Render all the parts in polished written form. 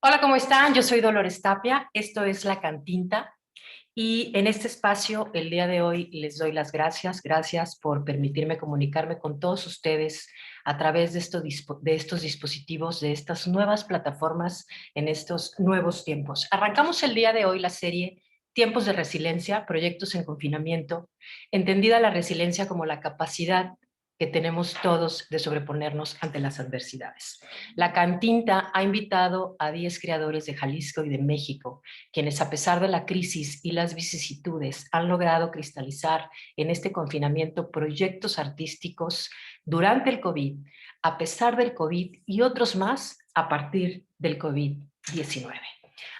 Hola, ¿cómo están? Yo soy Dolores Tapia, esto es La Cantinta y en este espacio el día de hoy les doy las gracias. Gracias por permitirme comunicarme con todos ustedes a través de estos dispositivos, de estas nuevas plataformas en estos nuevos tiempos. Arrancamos el día de hoy la serie Tiempos de Resiliencia, Proyectos en Confinamiento, entendida la resiliencia como la capacidad que tenemos todos de sobreponernos ante las adversidades. La Cantinta ha invitado a 10 creadores de Jalisco y de México, quienes a pesar de la crisis y las vicisitudes han logrado cristalizar en este confinamiento proyectos artísticos durante el COVID, a pesar del COVID y otros más a partir del COVID-19.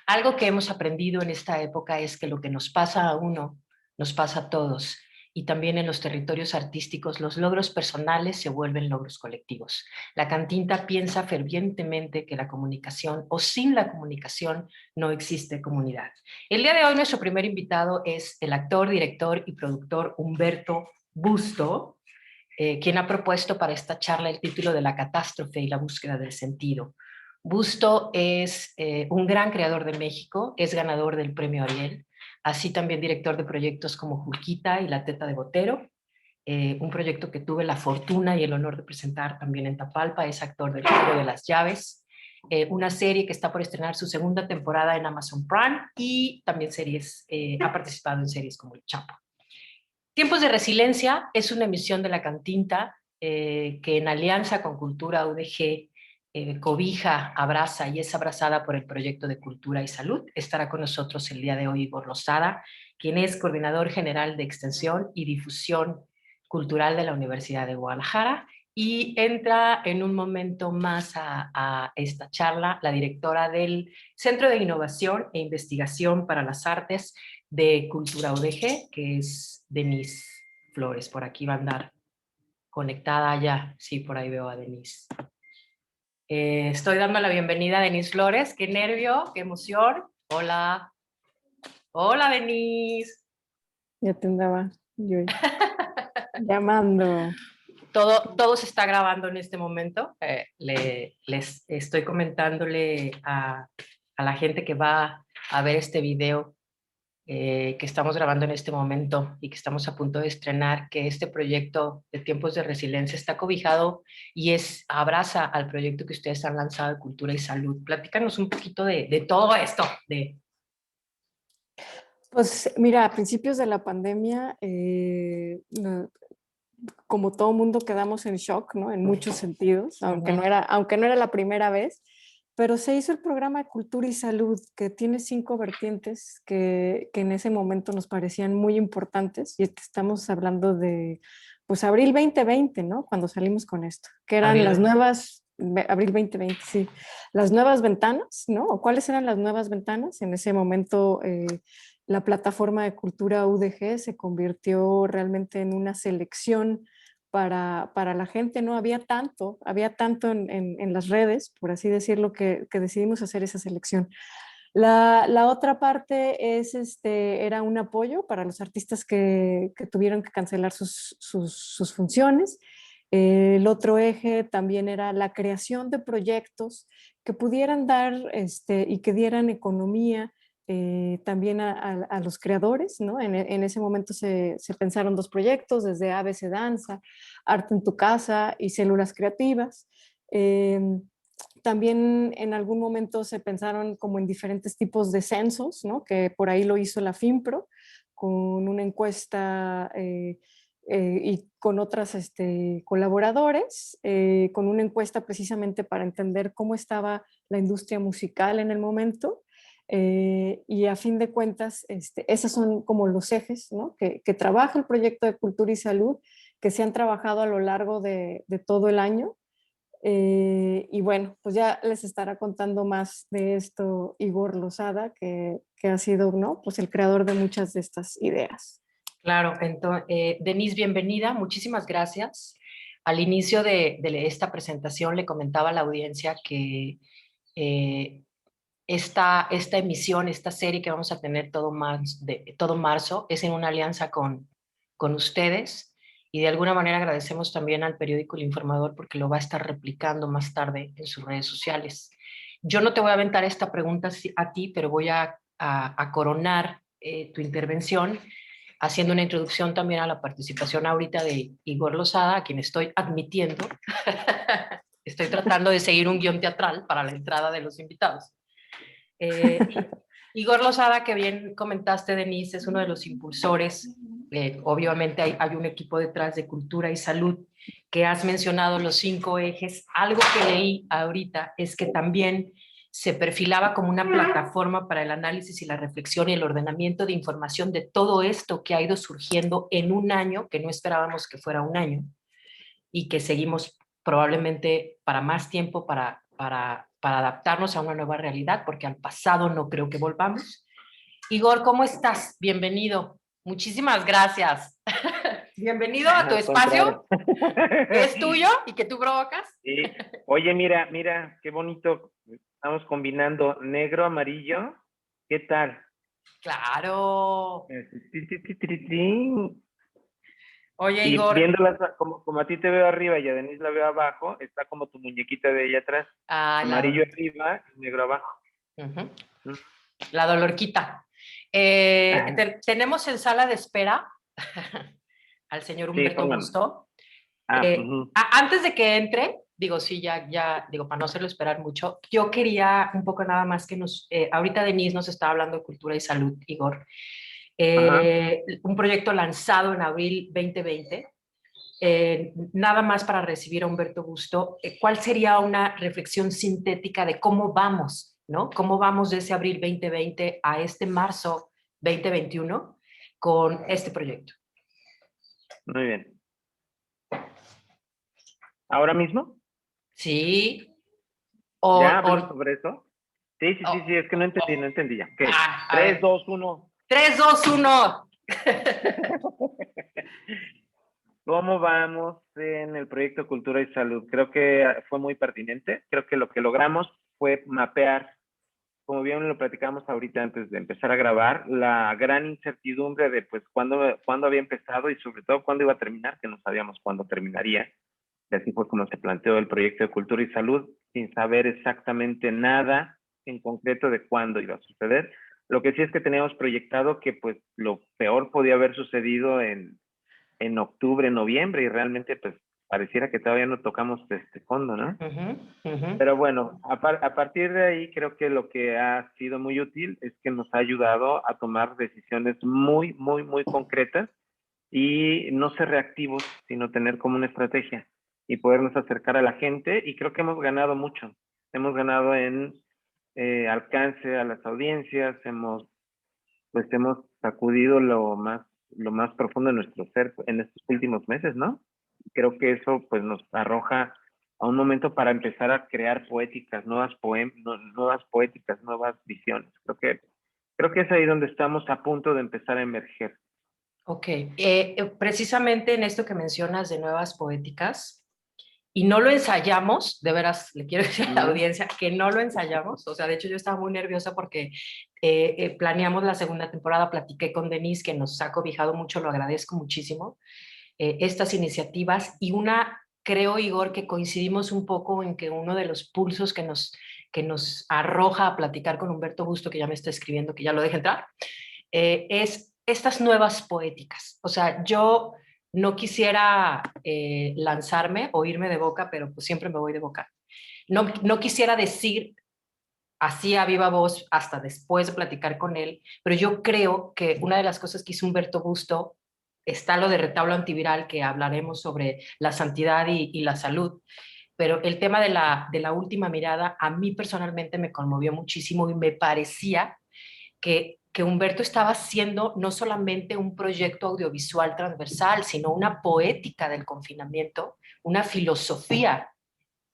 Algo que hemos aprendido en esta época es que lo que nos pasa a uno, nos pasa a todos. Y también en los territorios artísticos, los logros personales se vuelven logros colectivos. La Cantinta piensa fervientemente que la comunicación o sin la comunicación no existe comunidad. El día de hoy nuestro primer invitado es el actor, director y productor Humberto Busto, quien ha propuesto para esta charla el título de La catástrofe y la búsqueda del sentido. Busto es un gran creador de México, es ganador del premio Ariel, así también director de proyectos como Julquita y La Teta de Botero, un proyecto que tuve la fortuna y el honor de presentar también en Tapalpa. Es actor del Juego de las Llaves, una serie que está por estrenar su segunda temporada en Amazon Prime, y también ha participado en series como El Chapo. Tiempos de Resiliencia es una emisión de La Cantinta que en alianza con Cultura UDG cobija, abraza y es abrazada por el proyecto de Cultura y Salud. Estará con nosotros el día de hoy Igor Lozada, quien es coordinador general de Extensión y Difusión Cultural de la Universidad de Guadalajara, y entra en un momento más a esta charla la directora del Centro de Innovación e Investigación para las Artes de Cultura UDG, que es Denise Flores. Por aquí va a andar conectada ya. Sí, por ahí veo a Denise. Estoy dando la bienvenida a Denise Flores. Qué nervio, qué emoción. Hola. Hola, Denise. Ya te andaba yo llamando. Todo se está grabando en este momento. Les estoy comentándole a la gente que va a ver este video que estamos grabando en este momento y que estamos a punto de estrenar, que este proyecto de Tiempos de Resiliencia está cobijado y abraza al proyecto que ustedes han lanzado de Cultura y Salud. Platícanos un poquito de todo esto. Pues mira, a principios de la pandemia, como todo mundo quedamos en shock, ¿no? En muchos sentidos, aunque no era la primera vez, pero se hizo el programa de Cultura y Salud, que tiene 5 vertientes que en ese momento nos parecían muy importantes, y estamos hablando de, pues, abril 2020, ¿no? Cuando salimos con esto, que eran las nuevas, abril 2020, sí, las nuevas ventanas, ¿no? ¿O cuáles eran las nuevas ventanas? En ese momento, la plataforma de cultura UDG se convirtió realmente en una selección para la gente. No había tanto en las redes, por así decirlo, que decidimos hacer esa selección. La otra parte era un apoyo para los artistas que tuvieron que cancelar sus funciones. El otro eje también era la creación de proyectos que pudieran dar y que dieran economía también a los creadores, ¿no? En ese momento se pensaron 2 proyectos, desde ABC Danza, Arte en tu Casa y Células Creativas. También en algún momento se pensaron como en diferentes tipos de censos, ¿no? Que por ahí lo hizo la FIMPRO con una encuesta y con otras colaboradores, con una encuesta precisamente para entender cómo estaba la industria musical en el momento. Y a fin de cuentas, esos son como los ejes, ¿no? que trabaja el proyecto de Cultura y Salud, que se han trabajado a lo largo de todo el año. Y bueno, pues ya les estará contando más de esto Igor Lozada, que ha sido, ¿no? Pues el creador de muchas de estas ideas. Claro, entonces, Denise, bienvenida, muchísimas gracias. Al inicio de esta presentación le comentaba a la audiencia que eh, esta emisión, esta serie que vamos a tener todo marzo, es en una alianza con ustedes, y de alguna manera agradecemos también al periódico El Informador porque lo va a estar replicando más tarde en sus redes sociales. Yo no te voy a aventar esta pregunta a ti, pero voy a coronar tu intervención haciendo una introducción también a la participación ahorita de Igor Lozada, a quien estoy admitiendo. Estoy tratando de seguir un guión teatral para la entrada de los invitados. Igor Lozada, que bien comentaste, Denise, es uno de los impulsores. Obviamente hay un equipo detrás de Cultura y Salud, que has mencionado los 5 ejes. Algo que leí ahorita es que también se perfilaba como una plataforma para el análisis y la reflexión y el ordenamiento de información de todo esto que ha ido surgiendo en un año, que no esperábamos que fuera un año, y que seguimos probablemente para más tiempo para adaptarnos a una nueva realidad, porque al pasado no creo que volvamos. Igor, ¿cómo estás? Bienvenido. Muchísimas gracias. Bienvenido a tu Al espacio, contrario. que es tuyo y que tú provocas. Sí. Oye, mira, qué bonito. Estamos combinando negro, amarillo. ¿Qué tal? Claro. Oye, Y Igor. viéndolas como a ti te veo arriba y a Denise la veo abajo, está como tu muñequita de ella atrás. Amarillo arriba y negro abajo. La Dolorquita. Tenemos en sala de espera al señor Sí, Humberto pónganlo. Busto. Uh-huh. Antes de que entre, digo, sí, ya, digo, para no hacerlo esperar mucho, yo quería un poco nada más que ahorita Denise nos está hablando de cultura y salud, Igor. Un proyecto lanzado en abril 2020. Nada más para recibir a Humberto Busto, ¿cuál sería una reflexión sintética de cómo vamos, ¿no? ¿Cómo vamos de ese abril 2020 a este marzo 2021 con este proyecto? Muy bien. ¿Ahora mismo? Sí. ¿Ya hablo sobre eso? Sí, es que no entendí ya. Okay. 3, 2, 1. 3, 2, 1. ¿Cómo vamos en el proyecto Cultura y Salud? Creo que fue muy pertinente. Creo que lo que logramos fue mapear, como bien lo platicamos ahorita antes de empezar a grabar, la gran incertidumbre de pues cuándo había empezado y sobre todo cuándo iba a terminar, que no sabíamos cuándo terminaría. Y así fue como se planteó el proyecto de Cultura y Salud, sin saber exactamente nada en concreto de cuándo iba a suceder. Lo que sí es que teníamos proyectado que pues lo peor podía haber sucedido en octubre, noviembre, y realmente pues pareciera que todavía no tocamos este fondo, ¿no? Pero bueno, a partir de ahí creo que lo que ha sido muy útil es que nos ha ayudado a tomar decisiones muy, muy, muy concretas y no ser reactivos, sino tener como una estrategia y podernos acercar a la gente, y creo que hemos ganado mucho. Hemos ganado en alcance a las audiencias, hemos sacudido lo más profundo de nuestro ser en estos últimos meses, ¿no? Creo que eso pues nos arroja a un momento para empezar a crear poéticas, nuevas poéticas, nuevas visiones. Creo que es ahí donde estamos a punto de empezar a emerger. Ok, precisamente en esto que mencionas de nuevas poéticas, y no lo ensayamos, de veras, le quiero decir a la audiencia que no lo ensayamos, o sea, de hecho yo estaba muy nerviosa porque planeamos la segunda temporada, platiqué con Denise, que nos ha cobijado mucho, lo agradezco muchísimo, estas iniciativas, y creo, Igor, que coincidimos un poco en que uno de los pulsos que nos arroja a platicar con Humberto Busto, que ya me está escribiendo, que ya lo deje entrar, es estas nuevas poéticas. O sea, yo no quisiera lanzarme o irme de boca, pero pues siempre me voy de boca. No quisiera decir así a viva voz hasta después de platicar con él, pero yo creo que una de las cosas que hizo Humberto Busto, está lo de retablo antiviral, que hablaremos sobre la santidad y la salud, pero el tema de la última mirada a mí personalmente me conmovió muchísimo y me parecía que Humberto estaba haciendo no solamente un proyecto audiovisual transversal, sino una poética del confinamiento, una filosofía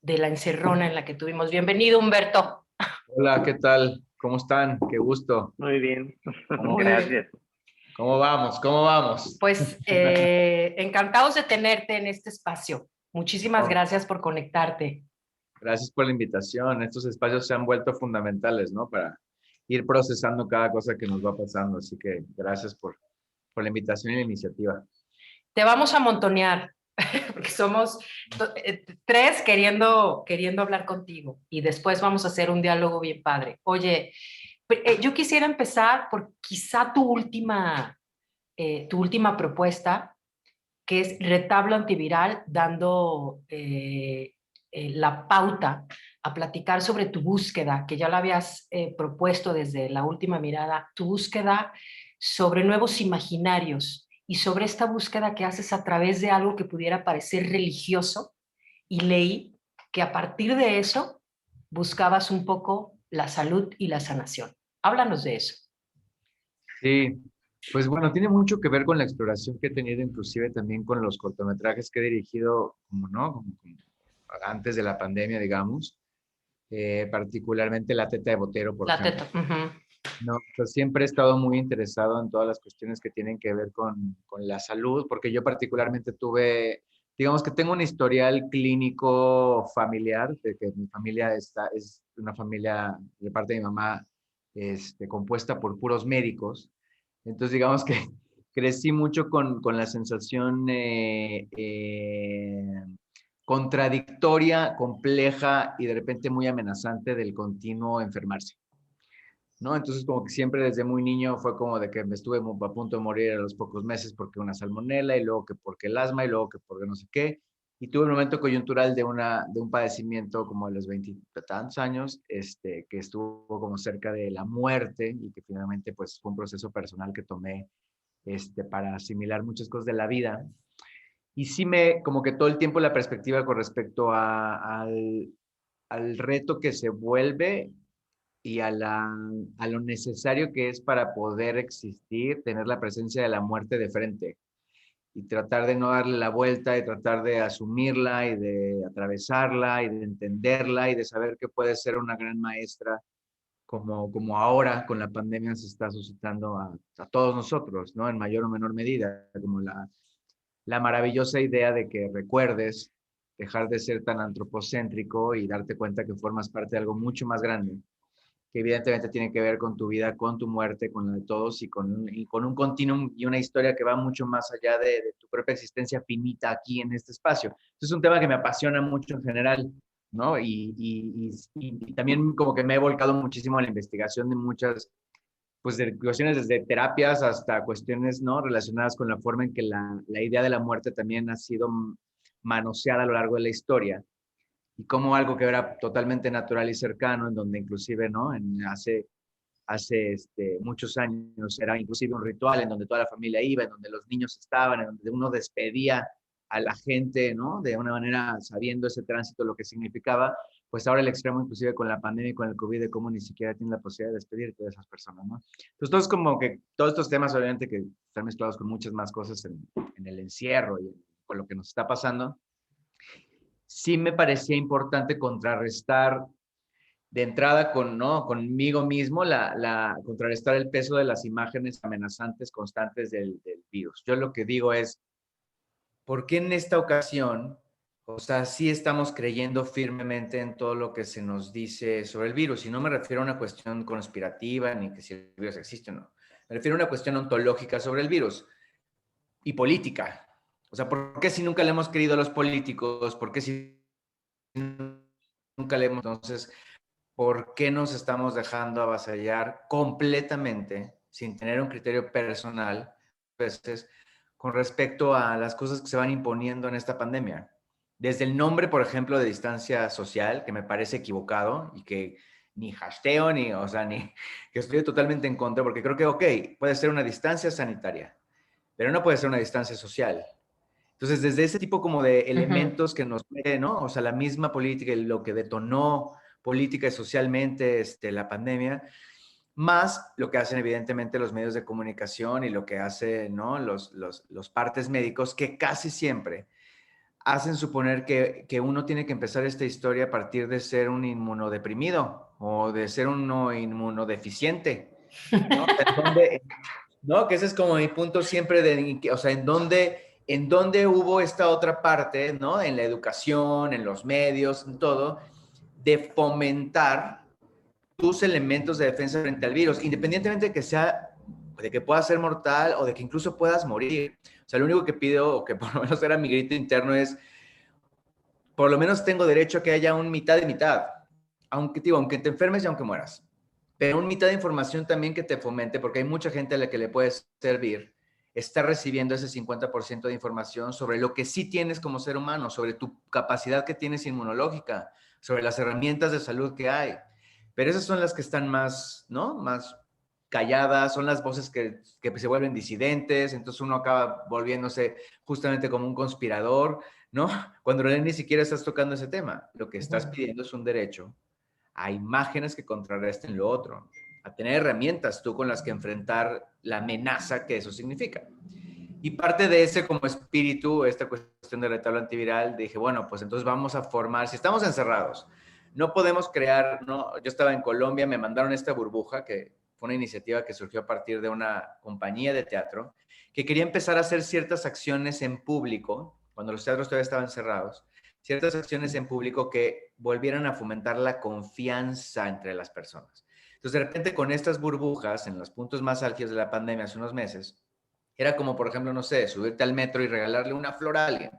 de la encerrona en la que tuvimos. Bienvenido, Humberto. Hola, ¿qué tal? ¿Cómo están? Qué gusto. Muy bien. ¿Cómo, Gracias. ¿Cómo vamos? ¿Cómo vamos? Pues encantados de tenerte en este espacio. Muchísimas gracias por conectarte. Gracias por la invitación. Estos espacios se han vuelto fundamentales, ¿no? Para ir procesando cada cosa que nos va pasando. Así que gracias por la invitación y la iniciativa. Te vamos a montonear. porque somos tres queriendo hablar contigo y después vamos a hacer un diálogo bien padre. Oye, yo quisiera empezar por quizá tu última propuesta, que es retablo antiviral, dando la pauta a platicar sobre tu búsqueda, que ya lo habías propuesto desde la última mirada, tu búsqueda sobre nuevos imaginarios y sobre esta búsqueda que haces a través de algo que pudiera parecer religioso, y leí que a partir de eso buscabas un poco la salud y la sanación. Háblanos de eso. Sí, pues bueno, tiene mucho que ver con la exploración que he tenido, inclusive también con los cortometrajes que he dirigido, como no, como antes de la pandemia, digamos, particularmente La Teta de Botero, por La ejemplo. teta. Uh-huh. No, pues siempre he estado muy interesado en todas las cuestiones que tienen que ver con la salud, porque yo particularmente tuve, digamos que tengo un historial clínico familiar, de que mi familia es una familia de parte de mi mamá, compuesta por puros médicos. Entonces, digamos que crecí mucho con la sensación contradictoria, compleja y de repente muy amenazante del continuo enfermarse. ¿No? Entonces, como que siempre desde muy niño fue como de que me estuve a punto de morir a los pocos meses porque una salmonela y luego que porque el asma y luego que porque no sé qué. Y tuve un momento coyuntural de un padecimiento como de los 20 tantos años, que estuvo como cerca de la muerte y que finalmente pues fue un proceso personal que tomé, para asimilar muchas cosas de la vida. Y sí como que todo el tiempo la perspectiva con respecto al reto que se vuelve y a lo necesario que es para poder existir, tener la presencia de la muerte de frente y tratar de no darle la vuelta y tratar de asumirla y de atravesarla y de entenderla y de saber que puede ser una gran maestra como ahora con la pandemia se está suscitando a todos nosotros, ¿no? En mayor o menor medida, como la maravillosa idea de que recuerdes dejar de ser tan antropocéntrico y darte cuenta que formas parte de algo mucho más grande, que evidentemente tiene que ver con tu vida, con tu muerte, con la de todos y con un continuum y una historia que va mucho más allá de tu propia existencia finita aquí en este espacio. Es un tema que me apasiona mucho en general, ¿no? Y también como que me he volcado muchísimo a la investigación de muchas, pues de cuestiones desde terapias hasta cuestiones, ¿no? Relacionadas con la forma en que la idea de la muerte también ha sido manoseada a lo largo de la historia y como algo que era totalmente natural y cercano, en donde inclusive, ¿no? Hace muchos años era inclusive un ritual en donde toda la familia iba, en donde los niños estaban, en donde uno despedía a la gente, ¿no? De una manera sabiendo ese tránsito, lo que significaba, pues ahora el extremo inclusive con la pandemia y con el COVID, de cómo ni siquiera tienes la posibilidad de despedirte de esas personas, ¿no? Entonces, todo es como que todos estos temas, obviamente, que están mezclados con muchas más cosas en el encierro y con lo que nos está pasando, sí me parecía importante contrarrestar de entrada ¿no? Conmigo mismo, contrarrestar el peso de las imágenes amenazantes constantes del virus. Yo lo que digo es, ¿por qué en esta ocasión, o sea, sí estamos creyendo firmemente en todo lo que se nos dice sobre el virus? Y no me refiero a una cuestión conspirativa, ni que si el virus existe o no. Me refiero a una cuestión ontológica sobre el virus y política. O sea, ¿por qué si nunca le hemos creído a los políticos? ¿Por qué si nunca le hemos... Entonces, ¿por qué nos estamos dejando avasallar completamente, sin tener un criterio personal, a veces, con respecto a las cosas que se van imponiendo en esta pandemia? Desde el nombre, por ejemplo, de distancia social, que me parece equivocado y que ni hashteo, o sea, ni que estoy totalmente en contra, porque creo que, ok, puede ser una distancia sanitaria, pero no puede ser una distancia social. Entonces, desde ese tipo como de Uh-huh. elementos que nos, ¿no? O sea, la misma política y lo que detonó política y socialmente la pandemia, más lo que hacen evidentemente los medios de comunicación y lo que hacen, ¿no? Los partes médicos, que casi siempre hacen suponer que uno tiene que empezar esta historia a partir de ser un inmunodeprimido o de ser uno inmunodeficiente, ¿no? ¿No? Que ese es como mi punto siempre o sea, en dónde hubo esta otra parte, ¿no? En la educación, en los medios, en todo, de fomentar tus elementos de defensa frente al virus, independientemente de que sea de que puedas ser mortal o de que incluso puedas morir. O sea, lo único que pido, o que por lo menos era mi grito interno, es, por lo menos tengo derecho a que haya un mitad y mitad. Aunque, digo, aunque te enfermes y aunque mueras. Pero un mitad de información también que te fomente, porque hay mucha gente a la que le puedes servir, está recibiendo ese 50% de información sobre lo que sí tienes como ser humano, sobre tu capacidad que tienes inmunológica, sobre las herramientas de salud que hay. Pero esas son las que están más, ¿no? Más calladas, son las voces que se vuelven disidentes, entonces uno acaba volviéndose justamente como un conspirador, ¿no? Cuando ni siquiera estás tocando ese tema. Lo que estás pidiendo es un derecho a imágenes que contrarresten lo otro, a tener herramientas tú con las que enfrentar la amenaza que eso significa. Y parte de ese como espíritu, esta cuestión del retablo antiviral, dije, bueno, pues entonces vamos a formar, si estamos encerrados, no podemos crear, ¿no? Yo estaba en Colombia, me mandaron esta burbuja, que fue una iniciativa que surgió a partir de una compañía de teatro, que quería empezar a hacer ciertas acciones en público, cuando los teatros todavía estaban cerrados, ciertas acciones en público que volvieran a fomentar la confianza entre las personas. Entonces, de repente, con estas burbujas, en los puntos más álgidos de la pandemia hace unos meses, era como, por ejemplo, no sé, subirte al metro y regalarle una flor a alguien.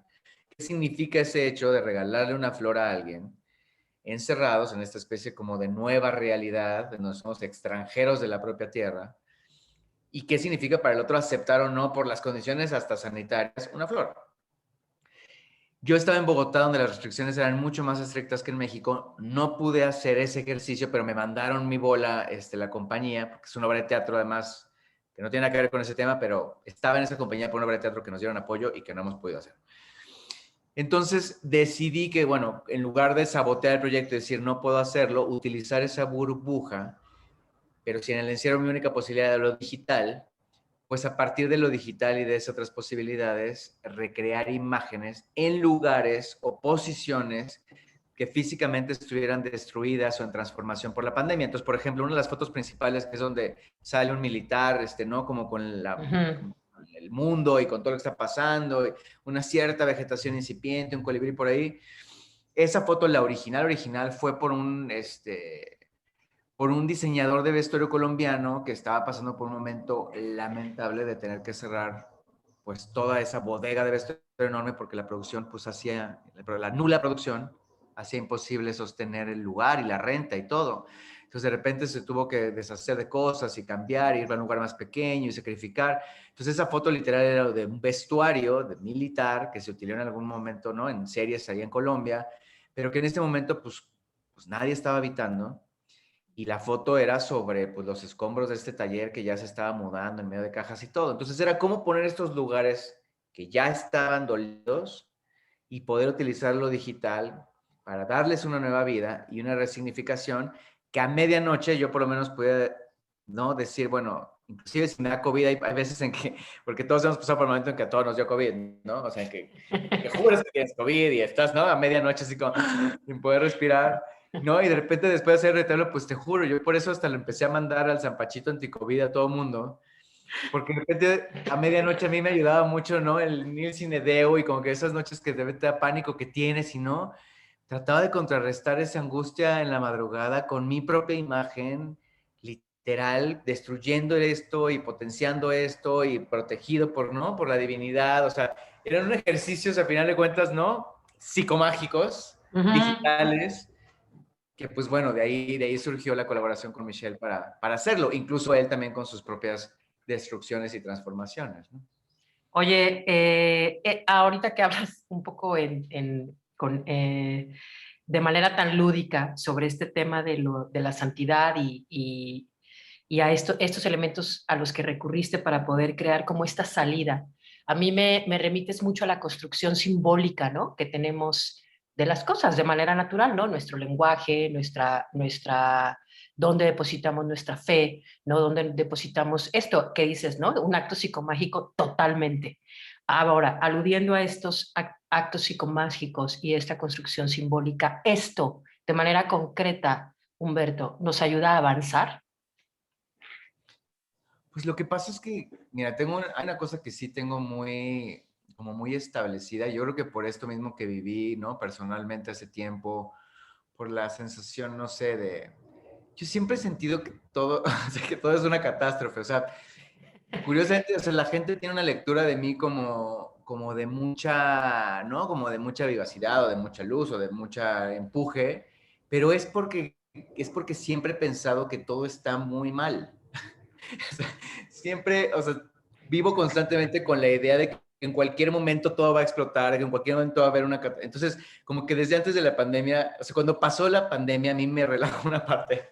¿Qué significa ese hecho de regalarle una flor a alguien? Encerrados en esta especie como de nueva realidad, de donde somos extranjeros de la propia tierra. ¿Y qué significa para el otro aceptar o no, por las condiciones hasta sanitarias, una flor? Yo estaba en Bogotá, donde las restricciones eran mucho más estrictas que en México. No pude hacer ese ejercicio, pero me mandaron mi bola, la compañía, porque es una obra de teatro, además, que no tiene nada que ver con ese tema, pero estaba en esa compañía por una obra de teatro que nos dieron apoyo y que no hemos podido hacer. Entonces decidí que, bueno, en lugar de sabotear el proyecto y decir no puedo hacerlo, utilizar esa burbuja, pero si en el encierro mi única posibilidad era lo digital, pues a partir de lo digital y de esas otras posibilidades, recrear imágenes en lugares o posiciones que físicamente estuvieran destruidas o en transformación por la pandemia. Entonces, por ejemplo, una de las fotos principales es donde sale un militar, ¿no? Como con el mundo y con todo lo que está pasando, una cierta vegetación incipiente, un colibrí por ahí. Esa foto, la original, fue por un diseñador de vestuario colombiano que estaba pasando por un momento lamentable de tener que cerrar pues toda esa bodega de vestuario enorme porque la producción pues la nula producción hacía imposible sostener el lugar y la renta y todo. Entonces de repente se tuvo que deshacer de cosas y cambiar, ir a un lugar más pequeño y sacrificar. Entonces esa foto literal era de un vestuario de militar que se utilizó en algún momento, ¿no? En series ahí en Colombia, pero que en este momento pues nadie estaba habitando. Y la foto era sobre pues, los escombros de este taller que ya se estaba mudando en medio de cajas y todo. Entonces era cómo poner estos lugares que ya estaban dolidos y poder utilizar lo digital para darles una nueva vida y una resignificación que a medianoche yo por lo menos pudiera, ¿no? Decir, bueno, inclusive si me da COVID, hay veces en que, porque todos hemos pasado por el momento en que a todos nos dio COVID, ¿no? O sea, en que juras que tienes COVID y estás, ¿no? A medianoche así como sin poder respirar. No, y de repente después de hacer el retablo, pues te juro, yo por eso hasta lo empecé a mandar al Zampachito anticovid a todo el mundo, porque de repente a medianoche a mí me ayudaba mucho, ¿no? El Nielsen Edeo y como que esas noches que de repente da pánico que tienes y no, trataba de contrarrestar esa angustia en la madrugada con mi propia imagen, literal, destruyendo esto y potenciando esto y protegido por, ¿no? Por la divinidad, o sea, eran ejercicios a final de cuentas, ¿no? Psicomágicos, digitales, que pues bueno, de ahí surgió la colaboración con Michelle para hacerlo, incluso él también con sus propias destrucciones y transformaciones, ¿no? Oye, ahorita que hablas un poco de manera tan lúdica sobre este tema de la santidad y a estos elementos a los que recurriste para poder crear como esta salida, a mí me remites mucho a la construcción simbólica, ¿no? Que tenemos de las cosas de manera natural, ¿no? Nuestro lenguaje, dónde depositamos nuestra fe, ¿no? Dónde depositamos esto que dices, ¿no? Un acto psicomágico totalmente. Ahora, aludiendo a estos actos psicomágicos y esta construcción simbólica, esto de manera concreta, Humberto, nos ayuda a avanzar. Pues lo que pasa es que, mira, hay una cosa que sí tengo como muy establecida. Yo creo que por esto mismo que viví, ¿no? Personalmente hace tiempo, por la sensación, no sé, yo siempre he sentido que todo, o sea, que todo es una catástrofe. O sea, Curiosamente, o sea, la gente tiene una lectura de mí como de mucha, ¿no? Como de mucha vivacidad o de mucha luz o de mucha empuje, pero es porque siempre he pensado que todo está muy mal. O sea, siempre, o sea, vivo constantemente con la idea de que en cualquier momento todo va a explotar, que en cualquier momento va a haber una... Entonces, como que desde antes de la pandemia, o sea, cuando pasó la pandemia, a mí me relajó una parte,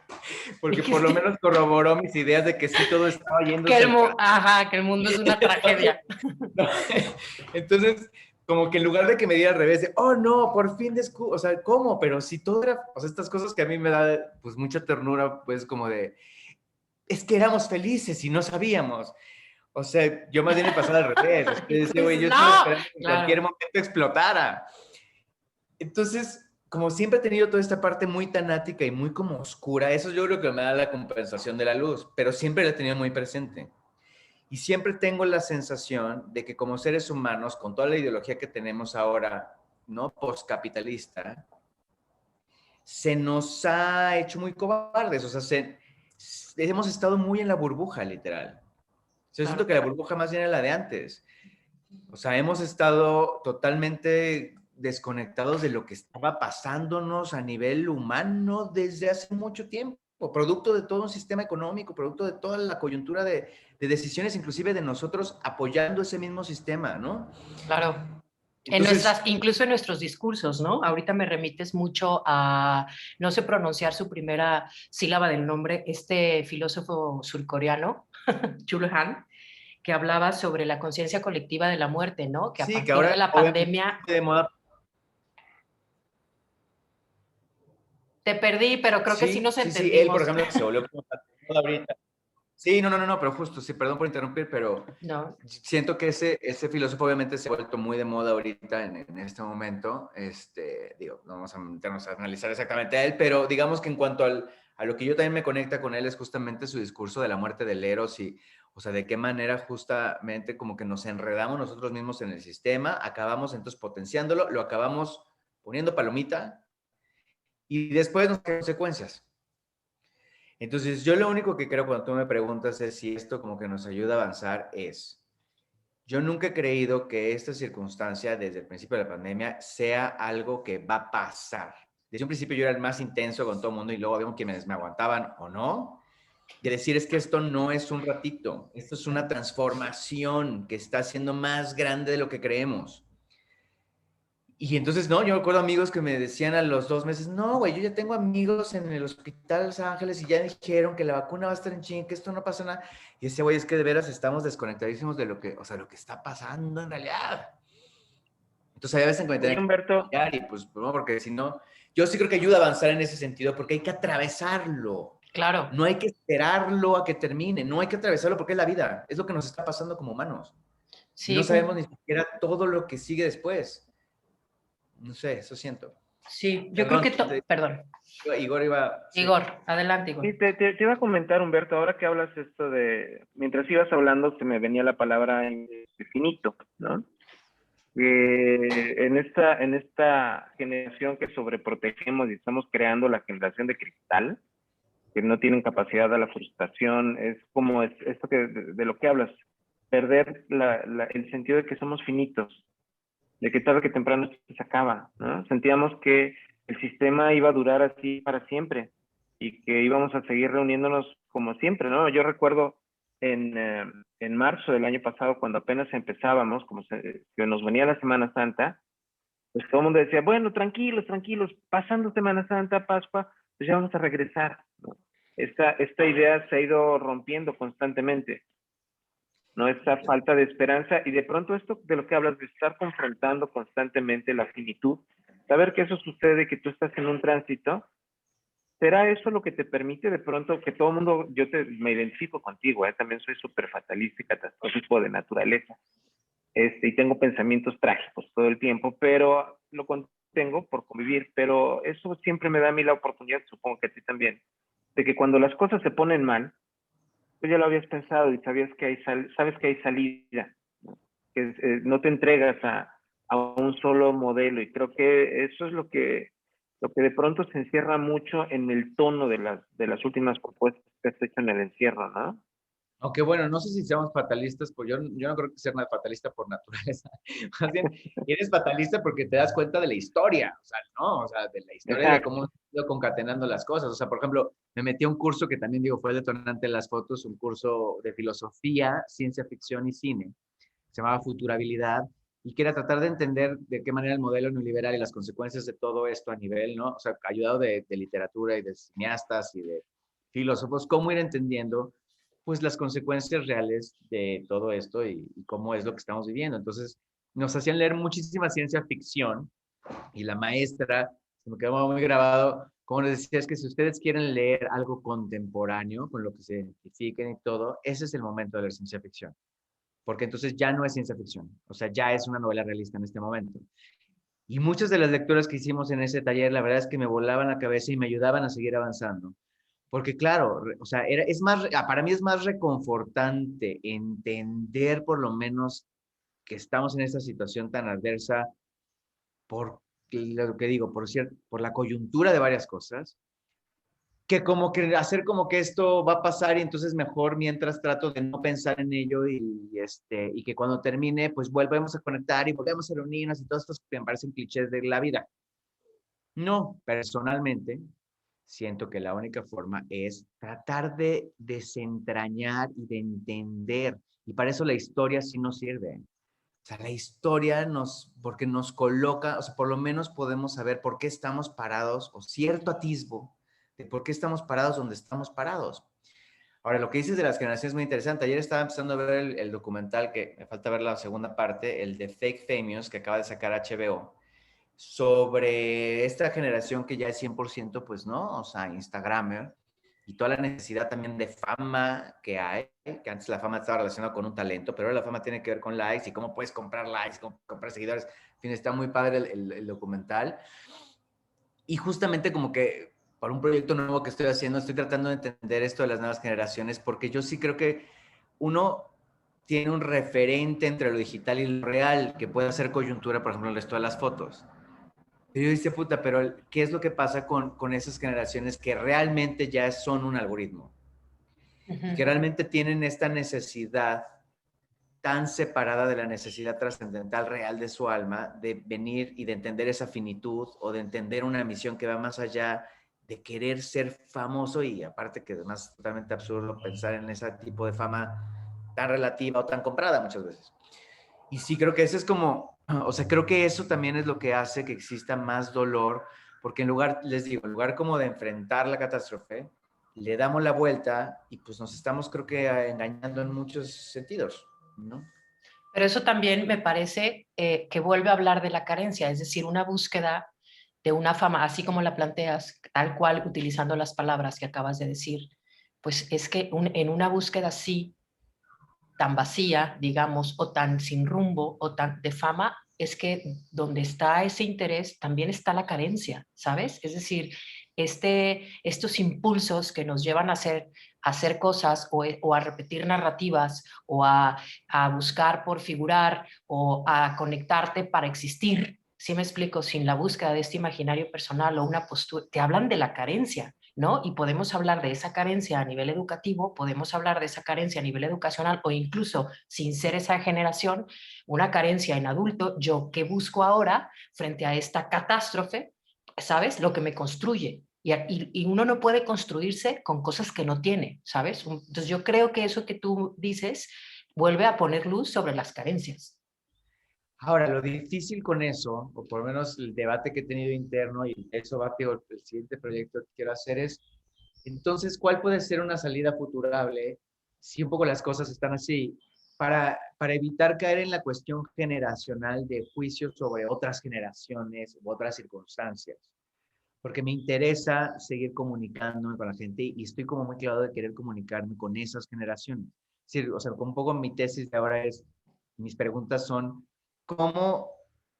porque por lo Dijiste menos corroboró mis ideas de que sí todo estaba que yéndose al carajo. ajá, que el mundo es una tragedia. ¿No? Entonces, como que en lugar de que me diera al revés, de, oh no, por fin o sea, ¿cómo? Pero si todo era, o sea, estas cosas que a mí me da pues mucha ternura, pues como de, es que éramos felices y no sabíamos. O sea, yo más bien me pasaba al revés. Y Después tú decía, güey, dices, yo no, estaba esperando que en cualquier claro. momento explotara. Entonces, como siempre he tenido toda esta parte muy tanática y muy como oscura, eso yo creo que me da la compensación de la luz, pero siempre la he tenido muy presente. Y siempre tengo la sensación de que como seres humanos, con toda la ideología que tenemos ahora, ¿no? Postcapitalista, se nos ha hecho muy cobardes. O sea, hemos estado muy en la burbuja, literal. Yo siento Claro. que la burbuja más bien era la de antes. O sea, hemos estado totalmente desconectados de lo que estaba pasándonos a nivel humano desde hace mucho tiempo, producto de todo un sistema económico, producto de toda la coyuntura de decisiones, inclusive de nosotros apoyando ese mismo sistema, ¿no? Claro. Entonces, Incluso en nuestros discursos, ¿no? Ahorita me remites mucho a, no sé pronunciar su primera sílaba del nombre, este filósofo surcoreano, Chul Han, que hablaba sobre la conciencia colectiva de la muerte, ¿no? Que a sí, que partir de ahora la obviamente pandemia, de moda, te perdí, pero creo que sí sí, nos sí, sí, él, por entendimos. ejemplo, que se volvió como de moda ahorita. Sí, no, pero justo, sí, perdón por interrumpir, pero No, siento que ese filósofo obviamente se ha vuelto muy de moda ahorita en este momento. Digo, no vamos a meternos a analizar exactamente a él, pero digamos que en cuanto a lo que yo también me conecta con él es justamente su discurso de la muerte del Eros y, o sea, de qué manera justamente como que nos enredamos nosotros mismos en el sistema, acabamos entonces potenciándolo, lo acabamos poniendo palomita y después nos quedan consecuencias. Entonces, yo lo único que creo cuando tú me preguntas es si esto como que nos ayuda a avanzar es, yo nunca he creído que esta circunstancia desde el principio de la pandemia sea algo que va a pasar. Desde un principio yo era el más intenso con todo el mundo y luego había quienes me aguantaban o no. De decir es que esto no es un ratito, esto es una transformación que está siendo más grande de lo que creemos. Y entonces, no, yo recuerdo amigos que me decían a los 2 meses, no, güey, yo ya tengo amigos en el hospital de Los Ángeles y ya dijeron que la vacuna va a estar en China, que esto no pasa nada. Y ese güey, es que de veras estamos desconectadísimos de lo que, o sea, lo que está pasando en realidad. Entonces, hay veces en que me Oye, tienen que Humberto, apoyar y pues, no, porque si no, yo sí creo que ayuda a avanzar en ese sentido, porque hay que atravesarlo. claro. No hay que esperarlo a que termine, no hay que atravesarlo porque es la vida, es lo que nos está pasando como humanos. Y no Sí, sabemos ni siquiera todo lo que sigue después. No sé, eso siento. sí, yo creo Perdón, que, perdón, Igor iba, sí. Igor, adelante, Igor. sí, te iba a comentar, Humberto, ahora que hablas esto de, mientras ibas hablando, se me venía la palabra infinito, ¿no? En esta generación que sobreprotegemos y estamos creando la generación de cristal, que no tienen capacidad a la frustración, es como esto de lo que hablas, perder el sentido de que somos finitos, de que tarde que temprano esto se acaba, ¿no? Sentíamos que el sistema iba a durar así para siempre y que íbamos a seguir reuniéndonos como siempre, ¿no? Yo recuerdo en marzo del año pasado, cuando apenas empezábamos, que nos venía la Semana Santa, pues todo el mundo decía, bueno, tranquilos, tranquilos, pasando Semana Santa, Pascua, pues ya vamos a regresar, ¿no? Esta idea se ha ido rompiendo constantemente, ¿no? Esta falta de esperanza y de pronto esto de lo que hablas, de estar confrontando constantemente la finitud, saber que eso sucede, que tú estás en un tránsito, ¿será eso lo que te permite de pronto que todo el mundo, me identifico contigo, también soy súper fatalista y catastrófico de naturaleza, y tengo pensamientos trágicos todo el tiempo, pero lo contengo por convivir, pero eso siempre me da a mí la oportunidad, supongo que a ti también, de que cuando las cosas se ponen mal, tú ya lo habías pensado y sabes que hay salida, ¿no? Que no te entregas a un solo modelo y creo que eso es lo que de pronto se encierra mucho en el tono de las últimas propuestas que has hecho en el encierro, ¿no? Aunque bueno, no sé si seamos fatalistas, pues yo no creo que sea una fatalista por naturaleza. Más bien, eres fatalista porque te das cuenta de la historia, o sea, ¿no? O sea, de la historia de cómo Exacto. se han ido concatenando las cosas. O sea, por ejemplo, me metí a un curso que también digo fue el detonante de las fotos, un curso de filosofía, ciencia ficción y cine. Se llamaba Futurabilidad y que era tratar de entender de qué manera el modelo neoliberal y las consecuencias de todo esto a nivel, ¿no? O sea, ayudado de literatura y de cineastas y de filósofos, cómo ir entendiendo pues las consecuencias reales de todo esto y cómo es lo que estamos viviendo. Entonces, nos hacían leer muchísima ciencia ficción y la maestra, se me quedó muy grabado, como les decía, es que si ustedes quieren leer algo contemporáneo, con lo que se identifiquen y todo, ese es el momento de la ciencia ficción, porque entonces ya no es ciencia ficción, o sea, ya es una novela realista en este momento. Y muchas de las lecturas que hicimos en ese taller, la verdad es que me volaban la cabeza y me ayudaban a seguir avanzando. Porque claro, o sea, es más, para mí es más reconfortante entender por lo menos que estamos en esta situación tan adversa por lo que digo, por la coyuntura de varias cosas, que como que hacer como que esto va a pasar y entonces mejor mientras trato de no pensar en ello y que cuando termine pues volvemos a conectar y volvemos a reunirnos y todas estas que me parecen clichés de la vida. No, personalmente siento que la única forma es tratar de desentrañar y de entender. Y para eso la historia sí nos sirve. O sea, la historia porque nos coloca, o sea, por lo menos podemos saber por qué estamos parados o cierto atisbo de por qué estamos parados donde estamos parados. Ahora, lo que dices de las generaciones es muy interesante. Ayer estaba empezando a ver el documental, que me falta ver la segunda parte, el de Fake Famous, que acaba de sacar HBO, sobre esta generación que ya es 100%, pues, ¿no? O sea, Instagramer, y toda la necesidad también de fama que hay, que antes la fama estaba relacionada con un talento, pero ahora la fama tiene que ver con likes y cómo puedes comprar likes, cómo comprar seguidores. En fin, está muy padre el documental. Y justamente como que para un proyecto nuevo que estoy haciendo, estoy tratando de entender esto de las nuevas generaciones, porque yo sí creo que uno tiene un referente entre lo digital y lo real, que puede ser coyuntura, por ejemplo, el resto de las fotos. Y yo decía, puta, pero ¿qué es lo que pasa con esas generaciones que realmente ya son un algoritmo? Y que Ujú. realmente tienen esta necesidad tan separada de la necesidad trascendental real de su alma, de venir y de entender esa finitud o de entender una misión que va más allá de querer ser famoso y aparte que además es totalmente absurdo pensar en ese tipo de fama tan relativa o tan comprada muchas veces. Y sí, creo que eso es como, o sea, creo que eso también es lo que hace que exista más dolor, porque en lugar, les digo, en lugar como de enfrentar la catástrofe, le damos la vuelta y pues nos estamos, creo que, engañando en muchos sentidos, ¿no? Pero eso también me parece que vuelve a hablar de la carencia, es decir, una búsqueda de una fama, así como la planteas, tal cual utilizando las palabras que acabas de decir, pues es que en una búsqueda así, tan vacía, digamos, o tan sin rumbo, o tan de fama, es que donde está ese interés también está la carencia, ¿sabes? Es decir, estos impulsos que nos llevan a hacer cosas o a repetir narrativas o a buscar por figurar o a conectarte para existir, ¿sí me explico? Sin la búsqueda de este imaginario personal o una postura, te hablan de la carencia, ¿no? Y podemos hablar de esa carencia a nivel educativo, podemos hablar de esa carencia a nivel educacional o incluso sin ser esa generación, una carencia en adulto, yo qué busco ahora frente a esta catástrofe, ¿sabes? Lo que me construye. Y uno no puede construirse con cosas que no tiene, ¿sabes? Entonces yo creo que eso que tú dices vuelve a poner luz sobre las carencias. Ahora, lo difícil con eso, o por lo menos el debate que he tenido interno, y eso va, tío, el siguiente proyecto que quiero hacer es, entonces, ¿cuál puede ser una salida futurable si un poco las cosas están así? Para evitar caer en la cuestión generacional de juicios sobre otras generaciones u otras circunstancias. Porque me interesa seguir comunicándome con la gente y estoy como muy claro de querer comunicarme con esas generaciones. Sí, o sea, un poco mi tesis de ahora es, mis preguntas son, ¿cómo,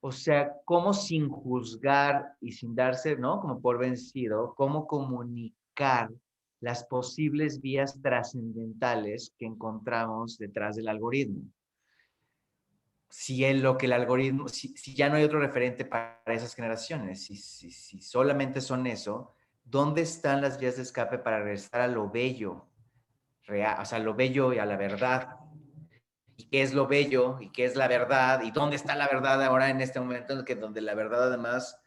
o sea, cómo sin juzgar y sin darse, ¿no? Como por vencido, cómo comunicar las posibles vías trascendentales que encontramos detrás del algoritmo? Si es lo que el algoritmo, si ya no hay otro referente para esas generaciones, si solamente son eso, ¿dónde están las vías de escape para regresar a lo bello real, o sea, lo bello y a la verdad. ¿Y qué es lo bello? ¿Y qué es la verdad? ¿Y dónde está la verdad ahora en este momento en que donde la verdad además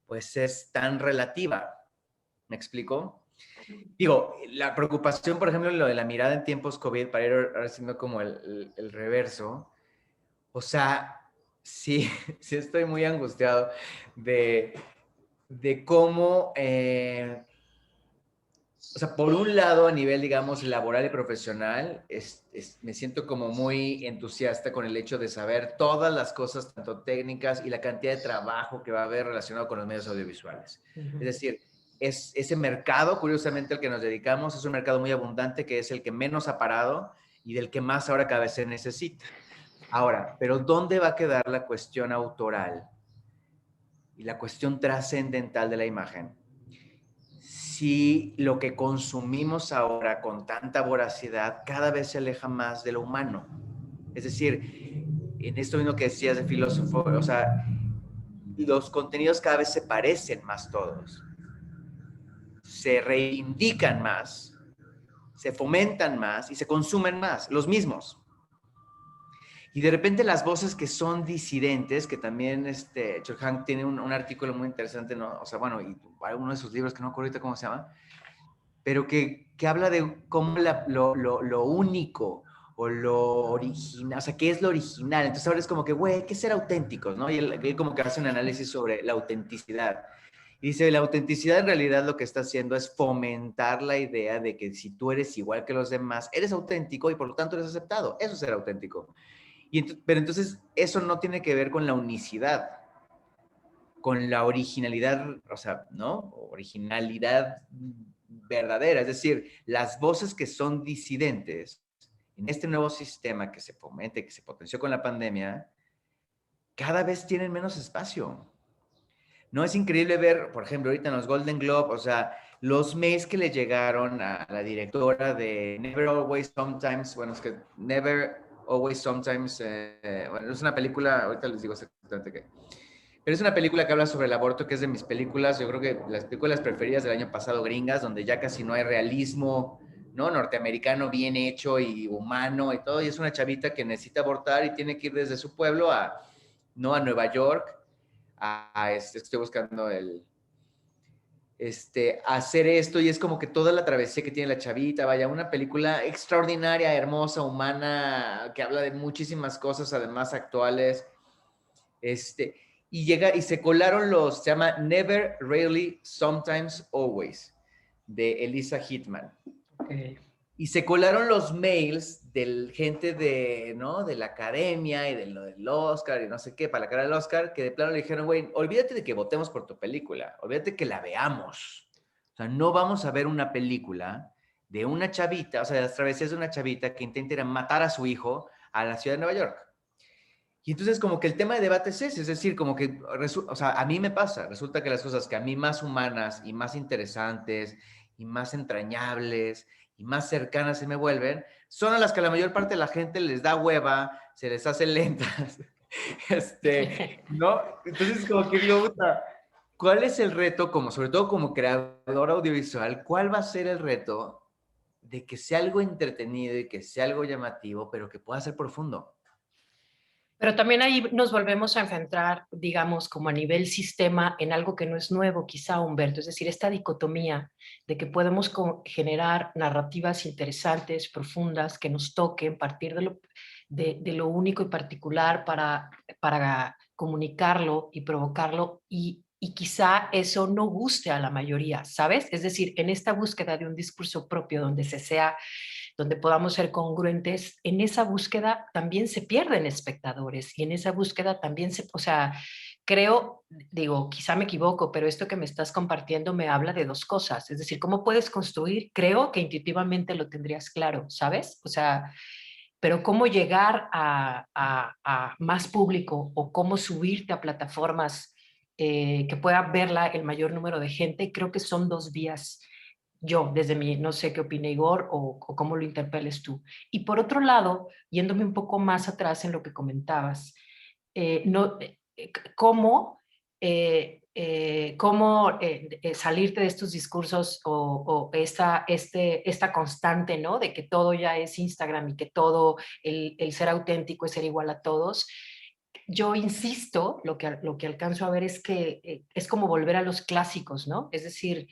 pues es tan relativa? ¿Me explico? Digo, la preocupación, por ejemplo, en lo de la mirada en tiempos COVID, para ir ahora haciendo como el reverso, o sea, sí, sí estoy muy angustiado de cómo, o sea, por un lado, a nivel, digamos, laboral y profesional, me siento como muy entusiasta con el hecho de saber todas las cosas, tanto técnicas y la cantidad de trabajo que va a haber relacionado con los medios audiovisuales. Es decir, ese mercado, curiosamente, al que nos dedicamos, es un mercado muy abundante, que es el que menos ha parado y del que más ahora cada vez se necesita. Ahora, pero ¿dónde va a quedar la cuestión autoral y la cuestión trascendental de la imagen? Si lo que consumimos ahora con tanta voracidad cada vez se aleja más de lo humano. Es decir, en esto mismo que decías de filósofo, o sea, los contenidos cada vez se parecen más todos, se reivindican más, se fomentan más y se consumen más, los mismos. Y de repente las voces que son disidentes, que también Churkhank tiene un artículo muy interesante, ¿no? O sea, bueno, y uno de sus libros que no me acuerdo ahorita cómo se llama, pero que habla de cómo lo único o lo original, o sea, ¿qué es lo original? Entonces ahora es como que, güey, ¿qué es ser auténticos? ¿No? Y él como que hace un análisis sobre la autenticidad. Y dice, la autenticidad en realidad lo que está haciendo es fomentar la idea de que si tú eres igual que los demás, eres auténtico y por lo tanto eres aceptado. Eso es ser auténtico. Pero entonces eso no tiene que ver con la unicidad, con la originalidad, o sea, ¿no? Originalidad verdadera, es decir, las voces que son disidentes en este nuevo sistema que se fomenta, que se potenció con la pandemia, cada vez tienen menos espacio. No es increíble ver, por ejemplo, ahorita en los Golden Globe, o sea, los mails que le llegaron a la directora de Never Always Sometimes, bueno, es que Never Always Sometimes, bueno, es una película, ahorita les digo exactamente qué. Pero es una película que habla sobre el aborto, que es de mis películas, yo creo que las películas preferidas del año pasado, gringas, donde ya casi no hay realismo, ¿no? Norteamericano bien hecho y humano y todo, y es una chavita que necesita abortar y tiene que ir desde su pueblo a, ¿no? A Nueva York, estoy buscando hacer esto, y es como que toda la travesía que tiene la chavita, vaya, una película extraordinaria, hermosa, humana, que habla de muchísimas cosas, además actuales, y llega y se colaron se llama Never, Rarely, Sometimes, Always, de Elisa Hitman. Okay. Y se colaron los mails de gente ¿no? De la academia y del Oscar y no sé qué, para la cara del Oscar, que de plano le dijeron, güey, olvídate de que votemos por tu película, olvídate que la veamos. O sea, no vamos a ver una película de una chavita, o sea, de las travesías de una chavita que intenta ir a matar a su hijo a la ciudad de Nueva York. Y entonces como que el tema de debate es ese, es decir, como que, o sea, a mí me pasa, resulta que las cosas que a mí más humanas y más interesantes y más entrañables y más cercanas se me vuelven, son a las que a la mayor parte de la gente les da hueva, se les hace lentas, ¿no? Entonces como que digo, puta, ¿cuál es el reto, como, sobre todo como creador audiovisual, cuál va a ser el reto de que sea algo entretenido y que sea algo llamativo, pero que pueda ser profundo? Pero también ahí nos volvemos a enfrentar, digamos, como a nivel sistema, en algo que no es nuevo, quizá, Humberto, es decir, esta dicotomía de que podemos generar narrativas interesantes, profundas, que nos toquen, partir de lo único y particular para comunicarlo y provocarlo, y quizá eso no guste a la mayoría, ¿sabes? Es decir, en esta búsqueda de un discurso propio donde podamos ser congruentes, en esa búsqueda también se pierden espectadores y en esa búsqueda también o sea, creo, digo, quizá me equivoco, pero esto que me estás compartiendo me habla de dos cosas, es decir, ¿cómo puedes construir? Creo que intuitivamente lo tendrías claro, ¿sabes? O sea, pero cómo llegar a más público o cómo subirte a plataformas que pueda verla el mayor número de gente, creo que son dos vías yo, desde mi, no sé qué opina Igor o cómo lo interpeles tú. Y por otro lado, yéndome un poco más atrás en lo que comentabas, no, cómo cómo salirte de estos discursos o esta constante, ¿no? De que todo ya es Instagram y que todo, el ser auténtico es ser igual a todos. Yo insisto, lo que alcanzo a ver es que es como volver a los clásicos, ¿no? Es decir,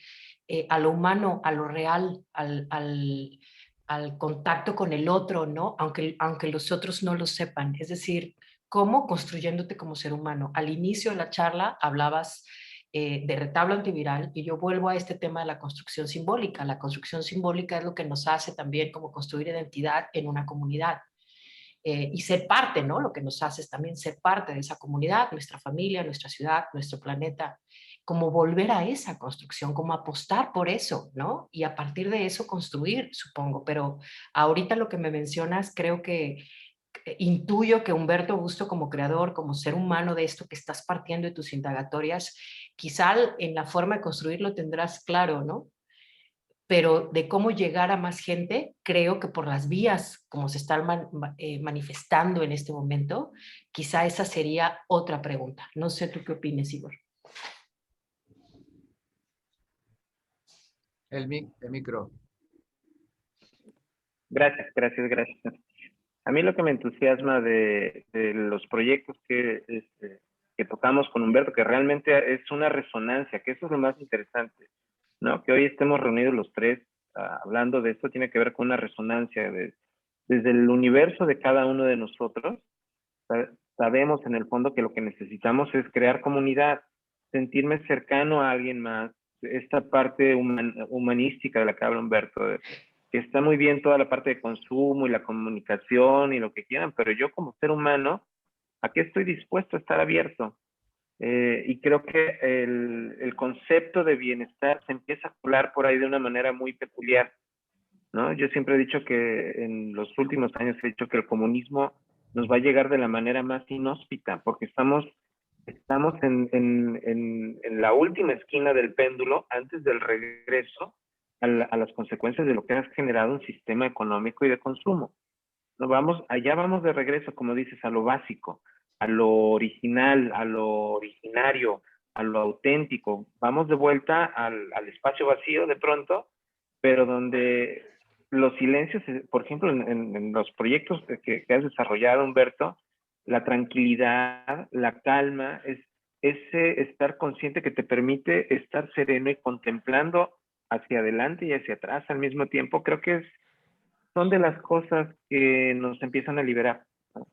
a lo humano, a lo real, al contacto con el otro, ¿no? Aunque los otros no lo sepan. Es decir, cómo construyéndote como ser humano. Al inicio de la charla hablabas de retablo antiviral y yo vuelvo a este tema de la construcción simbólica. La construcción simbólica es lo que nos hace también como construir identidad en una comunidad. Y ser parte, ¿no? Lo que nos hace es también ser parte de esa comunidad, nuestra familia, nuestra ciudad, nuestro planeta, como volver a esa construcción, como apostar por eso, ¿no? Y a partir de eso construir, supongo. Pero ahorita lo que me mencionas, creo que intuyo que Humberto Augusto como creador, como ser humano de esto que estás partiendo de tus indagatorias, quizá en la forma de construirlo tendrás claro, ¿no? Pero de cómo llegar a más gente, creo que por las vías como se están manifestando en este momento, quizá esa sería otra pregunta. No sé tú qué opines, Igor. El micro. Gracias, gracias, gracias. A mí lo que me entusiasma de los proyectos que tocamos con Humberto, que realmente es una resonancia, que eso es lo más interesante, ¿no? Que hoy estemos reunidos los tres hablando de esto tiene que ver con una resonancia desde el universo de cada uno de nosotros. Sabemos en el fondo que lo que necesitamos es crear comunidad, sentirme cercano a alguien más, esta parte humanística de la que habla Humberto, que está muy bien toda la parte de consumo y la comunicación y lo que quieran, pero yo como ser humano, ¿a qué estoy dispuesto a estar abierto? Y creo que el concepto de bienestar se empieza a colar por ahí de una manera muy peculiar, ¿no? Yo siempre he dicho que en los últimos años he dicho que el comunismo nos va a llegar de la manera más inhóspita, porque estamos en la última esquina del péndulo antes del regreso a las consecuencias de lo que ha generado un sistema económico y de consumo. No vamos, allá vamos de regreso, como dices, a lo básico, a lo original, a lo originario, a lo auténtico. Vamos de vuelta al espacio vacío de pronto, pero donde los silencios, por ejemplo, en los proyectos que has desarrollado, Humberto, la tranquilidad, la calma, es ese estar consciente que te permite estar sereno y contemplando hacia adelante y hacia atrás al mismo tiempo, creo que son de las cosas que nos empiezan a liberar, ¿no?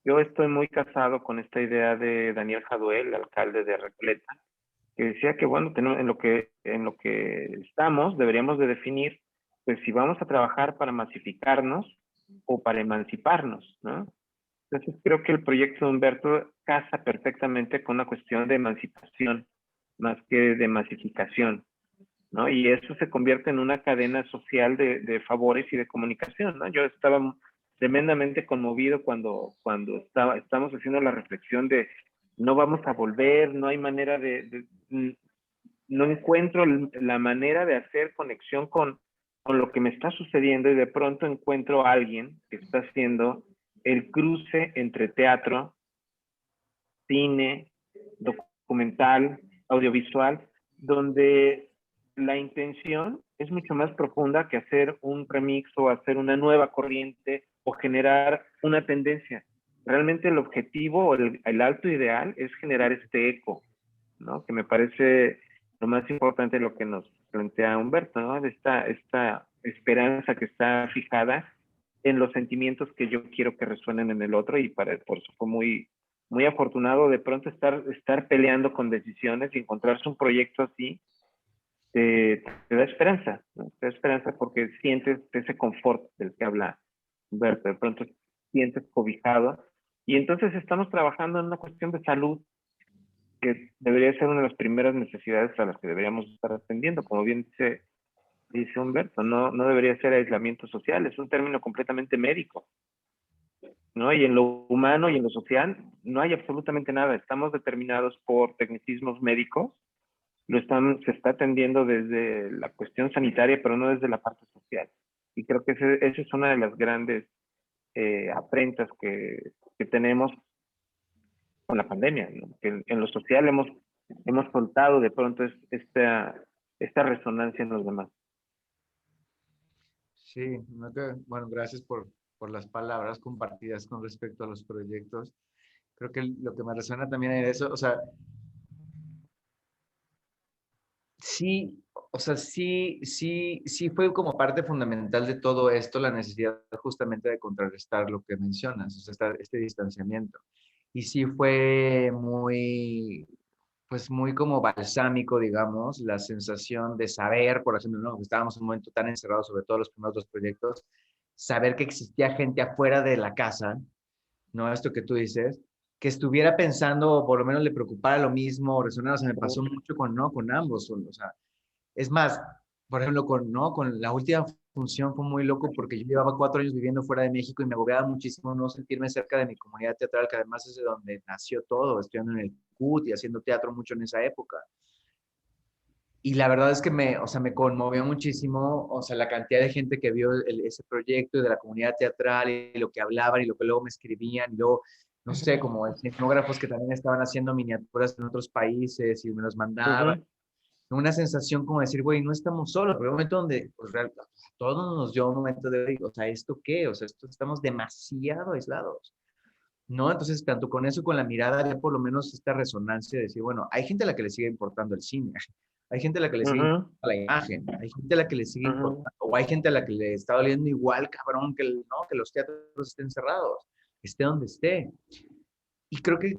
Yo estoy muy casado con esta idea de Daniel Jaduel, el alcalde de Recoleta, que decía que, bueno, en lo que estamos deberíamos de definir, pues si vamos a trabajar para masificarnos o para emanciparnos, ¿no? Entonces creo que el proyecto de Humberto casa perfectamente con una cuestión de emancipación más que de masificación, ¿no? Y eso se convierte en una cadena social de favores y de comunicación, ¿no? Yo estaba tremendamente conmovido cuando estamos haciendo la reflexión de no vamos a volver, no hay manera no encuentro la manera de hacer conexión con lo que me está sucediendo y de pronto encuentro a alguien que está haciendo el cruce entre teatro, cine, documental, audiovisual, donde la intención es mucho más profunda que hacer un remix o hacer una nueva corriente o generar una tendencia. Realmente el objetivo o el alto ideal es generar este eco, ¿no? Que me parece lo más importante de lo que nos plantea Humberto, ¿no? De esta esperanza que está fijada en los sentimientos que yo quiero que resuenen en el otro y por eso fue muy afortunado de pronto estar peleando con decisiones y encontrarse un proyecto así, te da esperanza, ¿no? Te da esperanza porque sientes ese confort del que habla Humberto, de pronto sientes cobijado y entonces estamos trabajando en una cuestión de salud que debería ser una de las primeras necesidades a las que deberíamos estar atendiendo, como bien dice Humberto, no debería ser aislamiento social, es un término completamente médico, ¿no? Y en lo humano y en lo social no hay absolutamente nada, estamos determinados por tecnicismos médicos, se está atendiendo desde la cuestión sanitaria, pero no desde la parte social. Y creo que esa es una de las grandes afrentas que tenemos con la pandemia, ¿no? Que en lo social hemos contado de pronto esta resonancia en los demás. Sí, bueno, gracias por las palabras compartidas con respecto a los proyectos. Creo que lo que me resuena también es eso, o sea, sí, o sea, sí fue como parte fundamental de todo esto la necesidad justamente de contrarrestar lo que mencionas, o sea, este distanciamiento. Y sí fue pues muy como balsámico, digamos, la sensación de saber, por ejemplo, ¿no? Estábamos en un momento tan encerrados, sobre todo los primeros dos proyectos, saber que existía gente afuera de la casa, ¿no? Esto que tú dices, que estuviera pensando, o por lo menos le preocupara lo mismo, o resonara, o sea, me pasó mucho con, ¿no? Con ambos, o sea, es más, por ejemplo, ¿no? Con la última función fue muy loco porque yo llevaba 4 años viviendo fuera de México y me agobiaba muchísimo no sentirme cerca de mi comunidad teatral, que además es de donde nació todo, estudiando en el CUT y haciendo teatro mucho en esa época. Y la verdad es que o sea, me conmovió muchísimo, o sea, la cantidad de gente que vio ese proyecto y de la comunidad teatral y lo que hablaban y lo que luego me escribían y luego, no sé, como escenógrafos que también estaban haciendo miniaturas en otros países y me los mandaban. Una sensación como decir, güey, no estamos solos, pero hay un momento donde pues, todos nos dio un momento de, o sea, ¿esto qué? O sea, estamos demasiado aislados, ¿no? Entonces, tanto con eso, con la mirada, había por lo menos esta resonancia de decir, bueno, hay gente a la que le sigue importando el cine, hay gente a la que le sigue importando la imagen, hay gente a la que le sigue importando, o hay gente a la que le está doliendo igual, cabrón, ¿no? Que los teatros estén cerrados, esté donde esté. Y creo que,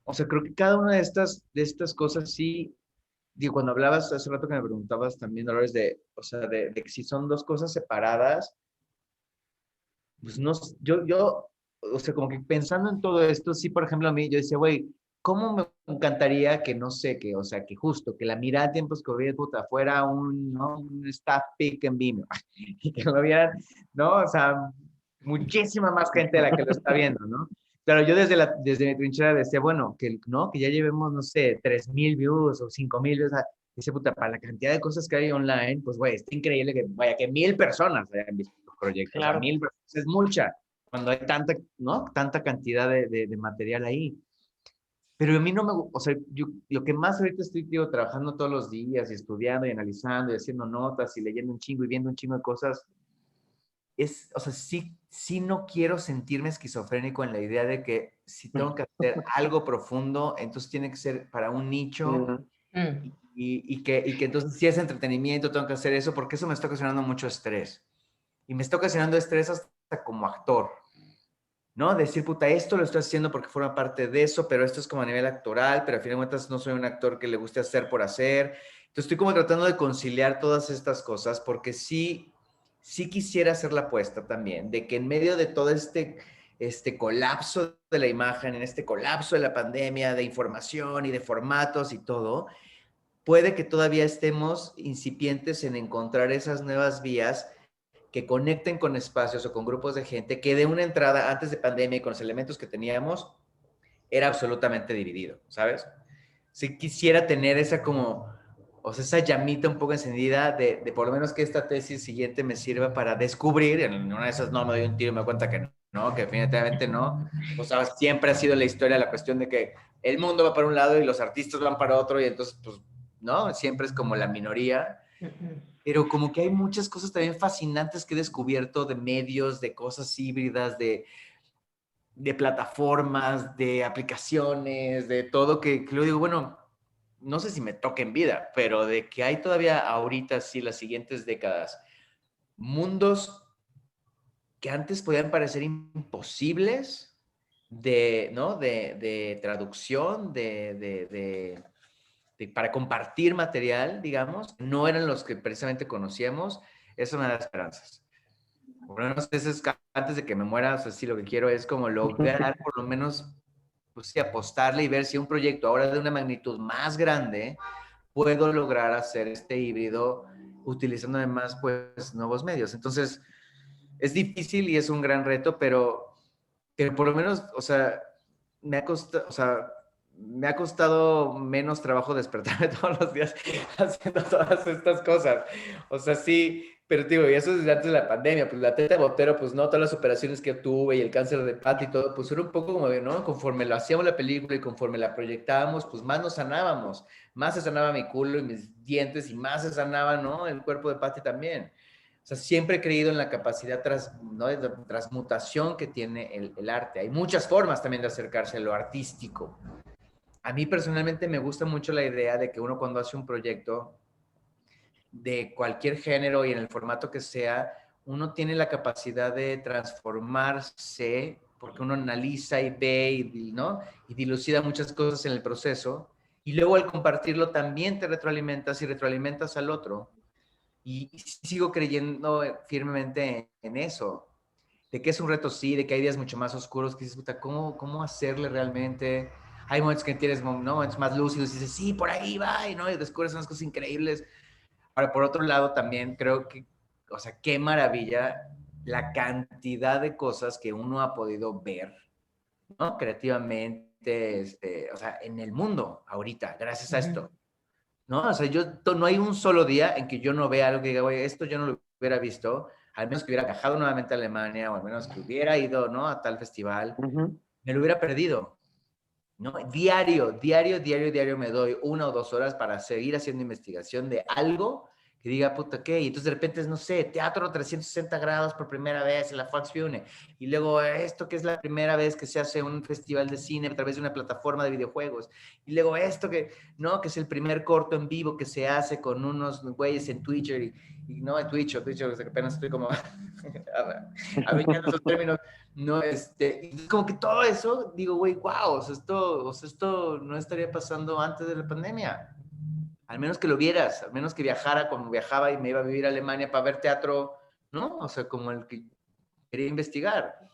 o sea, creo que cada una de estas cosas sí, digo, cuando hablabas hace rato que me preguntabas también, Dolores, o sea, de que si son dos cosas separadas, pues no, o sea, como que pensando en todo esto, sí, por ejemplo, a mí, yo decía, güey, ¿cómo me encantaría que, no sé, que, o sea, que justo, que la mirada a tiempos COVID, puta, fuera ¿no? Un staff pick en Vimeo, y que lo vieran, ¿no? O sea, muchísima más gente de la que lo está viendo, ¿no? Claro, yo desde mi trinchera decía, bueno, ¿no? Que ya llevemos, no sé, 3,000 views o 5,000 views, dice, puta, para la cantidad de cosas que hay online, pues, güey, está increíble que, vaya, que 1,000 personas hayan visto los proyectos. Claro. O sea, 1,000 personas es mucha, cuando hay tanta, ¿no? Tanta cantidad de material ahí. Pero a mí no me, o sea, yo lo que más ahorita estoy, digo, trabajando todos los días y estudiando y analizando y haciendo notas y leyendo un chingo y viendo un chingo de cosas, o sea, sí no quiero sentirme esquizofrénico en la idea de que si tengo que hacer algo profundo, entonces tiene que ser para un nicho y que entonces si es entretenimiento tengo que hacer eso porque eso me está ocasionando mucho estrés. Y me está ocasionando estrés hasta como actor, ¿no? Decir, puta, esto lo estoy haciendo porque forma parte de eso, pero esto es como a nivel actoral, pero a fin de cuentas no soy un actor que le guste hacer por hacer. Entonces estoy como tratando de conciliar todas estas cosas porque sí quisiera hacer la apuesta también de que en medio de todo este colapso de la imagen, en este colapso de la pandemia, de información y de formatos y todo, puede que todavía estemos incipientes en encontrar esas nuevas vías que conecten con espacios o con grupos de gente que de una entrada antes de pandemia y con los elementos que teníamos era absolutamente dividido, ¿sabes? Si quisiera tener esa como, o sea, esa llamita un poco encendida de por lo menos que esta tesis siguiente me sirva para descubrir, en una de esas no me doy un tiro y me doy cuenta que no, que definitivamente no. O sea, siempre ha sido la historia la cuestión de que el mundo va para un lado y los artistas van para otro y entonces, pues, ¿no? Siempre es como la minoría. Pero como que hay muchas cosas también fascinantes que he descubierto de medios, de cosas híbridas, de plataformas, de aplicaciones, de todo que luego digo, bueno, no sé si me toca en vida, pero de que hay todavía ahorita, sí, las siguientes décadas, mundos que antes podían parecer imposibles ¿no? De traducción, para compartir material, digamos, no eran los que precisamente conocíamos, eso me da esperanzas. Por lo menos antes de que me muera, o sea, sí, lo que quiero es como lograr por lo menos, pues sí, apostarle y ver si un proyecto ahora de una magnitud más grande puedo lograr hacer este híbrido utilizando además, pues, nuevos medios. Entonces, es difícil y es un gran reto, pero por lo menos, o sea, me ha costado, o sea, me ha costado menos trabajo despertarme todos los días haciendo todas estas cosas. O sea, sí, pero digo, y eso desde antes de la pandemia, pues la teta de Botero, pues no, todas las operaciones que tuve y el cáncer de pata y todo, pues era un poco como de, ¿no? Conforme lo hacíamos la película y conforme la proyectábamos, pues más nos sanábamos, más se sanaba mi culo y mis dientes y más se sanaba, ¿no? El cuerpo de Pati también. O sea, siempre he creído en la capacidad ¿no? de transmutación que tiene el arte. Hay muchas formas también de acercarse a lo artístico. A mí personalmente me gusta mucho la idea de que uno cuando hace un proyecto de cualquier género y en el formato que sea, uno tiene la capacidad de transformarse porque uno analiza y ve y, ¿no? y dilucida muchas cosas en el proceso y luego al compartirlo también te retroalimentas y retroalimentas al otro. Y sigo creyendo firmemente en eso, de que es un reto, sí, de que hay días mucho más oscuros que dices, puta, ¿cómo hacerle realmente? Hay momentos que tienes, ¿no? momentos más lúcidos y dices, sí, por ahí va, y, ¿no? y descubres unas cosas increíbles. Ahora, por otro lado, también creo que, o sea, qué maravilla la cantidad de cosas que uno ha podido ver, ¿no? Creativamente, o sea, en el mundo ahorita, gracias a esto. ¿No? O sea, no hay un solo día en que yo no vea algo que diga, oye, esto yo no lo hubiera visto, al menos que hubiera viajado nuevamente a Alemania, o al menos que hubiera ido, ¿no? A tal festival, me lo hubiera perdido, ¿no? Diario me doy 1 o 2 horas para seguir haciendo investigación de algo que diga, puta, ¿qué? Y entonces de repente es, no sé, teatro 360 grados por primera vez en la Volksbühne. Y luego esto que es la primera vez que se hace un festival de cine a través de una plataforma de videojuegos. Y luego esto que, ¿no? Que es el primer corto en vivo que se hace con unos güeyes en Twitter y no en Twitch, que apenas estoy como a mí esos términos, no, como que todo eso, digo, güey, wow, o sea, esto no estaría pasando antes de la pandemia. Al menos que lo vieras, al menos que viajara como viajaba y me iba a vivir a Alemania para ver teatro, ¿no? O sea, como el que quería investigar.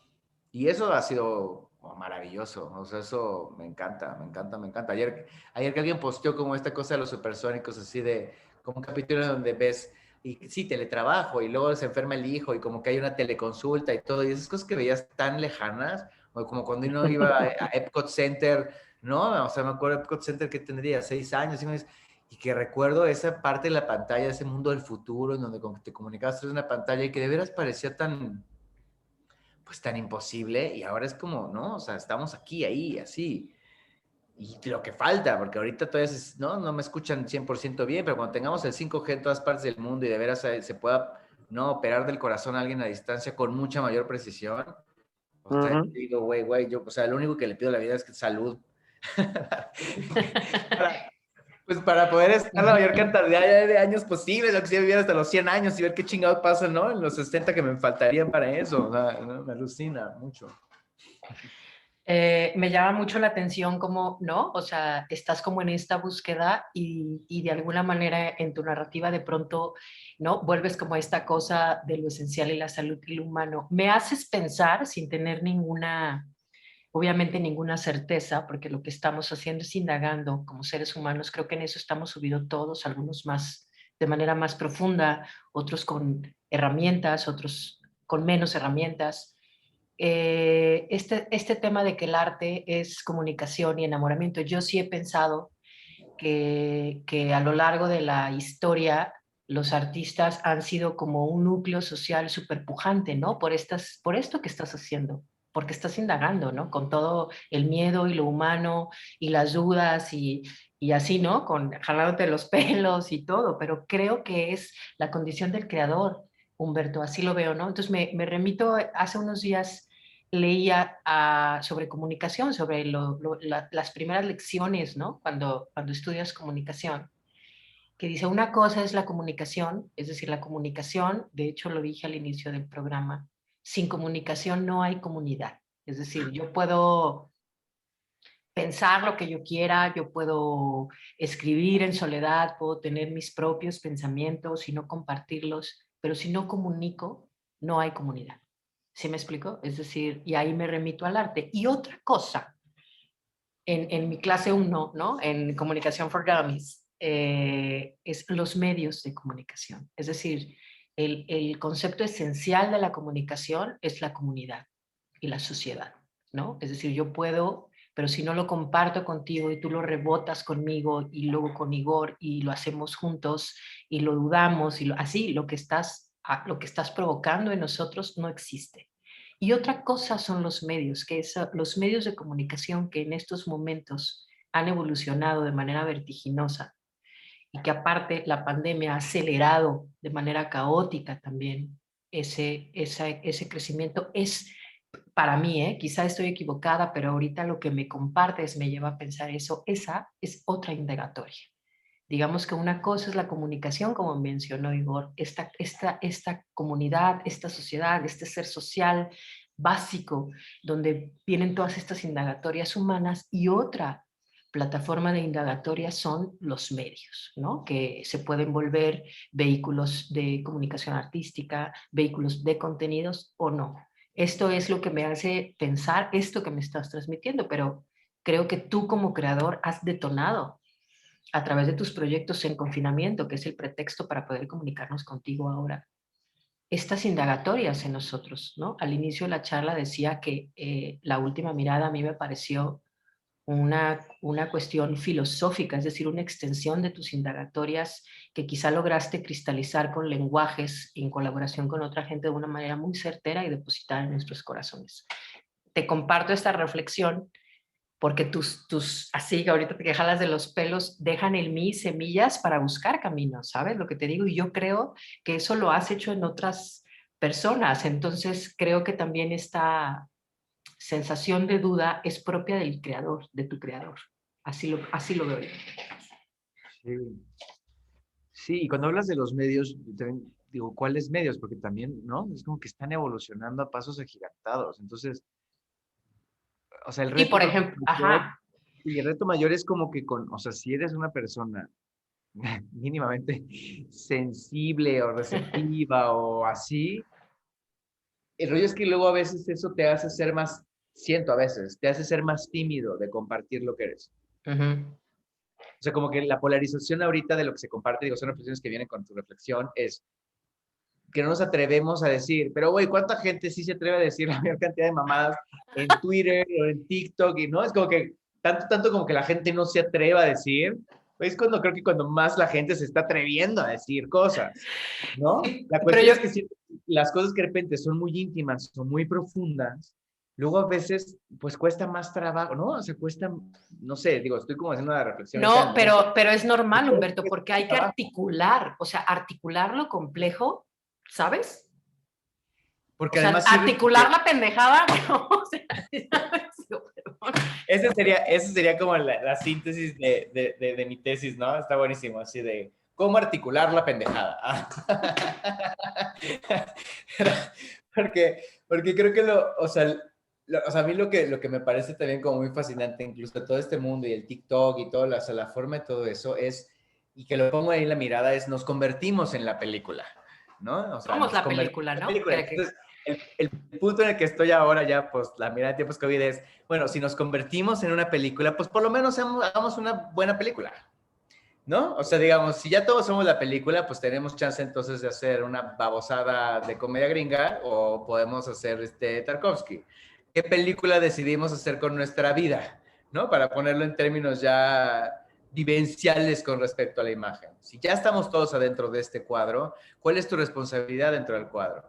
Y eso ha sido maravilloso, o sea, eso me encanta, me encanta, me encanta. Ayer que alguien posteó como esta cosa de los supersónicos, así de, como un capítulo donde ves, y sí, teletrabajo, y luego se enferma el hijo, y como que hay una teleconsulta y todo, y esas cosas que veías tan lejanas, o como cuando uno iba a Epcot Center, ¿no? O sea, me acuerdo de Epcot Center que tendría 6 años, y que recuerdo esa parte de la pantalla, ese mundo del futuro, en donde te comunicabas a través de una pantalla y que de veras parecía tan, pues tan imposible, y ahora es como, ¿no? O sea, estamos aquí, ahí, así. Y lo que falta, porque ahorita todavía no me escuchan 100% bien, pero cuando tengamos el 5G en todas partes del mundo y de veras se pueda, ¿no? operar del corazón a alguien a distancia con mucha mayor precisión, o sea, digo, güey, yo, o sea, lo único que le pido a la vida es que salud. Pues para poder estar la mayor cantidad de años posibles, lo que sea vivir hasta los 100 años y ver qué chingados pasa, ¿no? En los 60 que me faltarían para eso, o sea, ¿no? Me alucina mucho. Me llama mucho la atención cómo, ¿no? O sea, estás como en esta búsqueda y de alguna manera en tu narrativa de pronto, ¿no? Vuelves como a esta cosa de lo esencial y la salud y lo humano. Me haces pensar sin tener ninguna, obviamente ninguna certeza, porque lo que estamos haciendo es indagando como seres humanos. Creo que en eso estamos subidos todos, algunos más de manera más profunda, otros con herramientas, otros con menos herramientas. Este tema de que el arte es comunicación y enamoramiento, yo sí he pensado que a lo largo de la historia los artistas han sido como un núcleo social súper pujante, ¿no? Por esto que estás haciendo, porque estás indagando, ¿no? Con todo el miedo y lo humano y las dudas y así, ¿no? Con jalándote los pelos y todo, pero creo que es la condición del creador, Humberto, así lo veo, ¿no? Entonces me remito, hace unos días leía sobre comunicación, sobre las primeras lecciones, ¿no? Cuando estudias comunicación, que dice una cosa es la comunicación, es decir, la comunicación, de hecho lo dije al inicio del programa, sin comunicación no hay comunidad. Es decir, yo puedo pensar lo que yo quiera, yo puedo escribir en soledad, puedo tener mis propios pensamientos y no compartirlos, pero si no comunico, no hay comunidad. ¿Sí me explico? Es decir, y ahí me remito al arte. Y otra cosa, en mi clase 1, ¿no? En Comunicación for Dummies, es los medios de comunicación. Es decir, el concepto esencial de la comunicación es la comunidad y la sociedad, ¿no? Es decir, yo puedo pero si no lo comparto contigo y tú lo rebotas conmigo y luego con Igor y lo hacemos juntos y lo dudamos y así, lo que estás provocando en nosotros no existe. Y otra cosa son los medios, los medios de comunicación que en estos momentos han evolucionado de manera vertiginosa y que aparte la pandemia ha acelerado de manera caótica también ese crecimiento. Es para mí, quizá estoy equivocada, pero ahorita lo que me compartes me lleva a pensar eso. Esa es otra indagatoria. Digamos que una cosa es la comunicación, como mencionó Igor, esta comunidad, esta sociedad, este ser social básico, donde vienen todas estas indagatorias humanas, y otra plataforma de indagatoria son los medios, ¿no? Que se pueden volver vehículos de comunicación artística, vehículos de contenidos o no. Esto es lo que me hace pensar esto que me estás transmitiendo, pero creo que tú como creador has detonado a través de tus proyectos en confinamiento, que es el pretexto para poder comunicarnos contigo ahora, estas indagatorias en nosotros, ¿no? Al inicio de la charla decía que la última mirada a mí me pareció una cuestión filosófica, es decir, una extensión de tus indagatorias que quizá lograste cristalizar con lenguajes en colaboración con otra gente de una manera muy certera y depositar en nuestros corazones. Te comparto esta reflexión porque así que ahorita te jalas de los pelos, dejan en mí semillas para buscar caminos, ¿sabes lo que te digo? Y yo creo que eso lo has hecho en otras personas, entonces creo que también esta sensación de duda es propia del creador, de tu creador. Así lo veo yo. Sí. Sí, y cuando hablas de los medios, yo también digo, ¿cuáles medios? Porque también, ¿no? Es como que están evolucionando a pasos agigantados. Entonces, o sea, el Y reto por creo que ejemplo, mayor, ajá, y el reto mayor es como que o sea, si eres una persona mínimamente sensible o receptiva o así, el rollo es que luego a veces eso te hace ser más, siento a veces, te hace ser más tímido de compartir lo que eres. uh-huh. O sea, como que la polarización ahorita de lo que se comparte, digo, son reflexiones que vienen con tu reflexión, es que no nos atrevemos a decir, pero güey, ¿cuánta gente sí se atreve a decir la mayor cantidad de mamadas en Twitter o en TikTok? Y no, es como que tanto como que la gente no se atreva a decir, pues es cuando creo que cuando más la gente se está atreviendo a decir cosas, ¿no? Sí, La pero cuestión yo, es que si las cosas que de repente son muy íntimas, son muy profundas, luego a veces pues cuesta más trabajo, ¿no? O sea, cuesta, no sé, digo, estoy como haciendo una reflexión ahorita en no, el momento. pero es normal, Humberto, Cuesta porque hay que trabajo. articular, o sea, articular lo complejo, ¿sabes? O Porque sea, además sirve articular la pendejada, no, o sea, perdón. ese sería como la síntesis de mi tesis, ¿no? Está buenísimo, así de cómo articular la pendejada. porque creo que o sea, a mí lo que me parece también como muy fascinante, incluso todo este mundo y el TikTok y toda o sea, la forma de todo eso es, y que lo pongo ahí en la mirada, es nos convertimos en la película, ¿no? O sea, Somos nos la convertimos película, en la ¿no? película. Entonces, el punto en el que estoy ahora ya, pues la mirada de tiempos COVID es, bueno, si nos convertimos en una película, pues por lo menos hagamos una buena película, ¿no? O sea, digamos, si ya todos somos la película, pues tenemos chance entonces de hacer una babosada de comedia gringa o podemos hacer Tarkovsky. ¿Qué película decidimos hacer con nuestra vida? ¿No? Para ponerlo en términos ya vivenciales con respecto a la imagen. Si ya estamos todos adentro de este cuadro, ¿cuál es tu responsabilidad dentro del cuadro?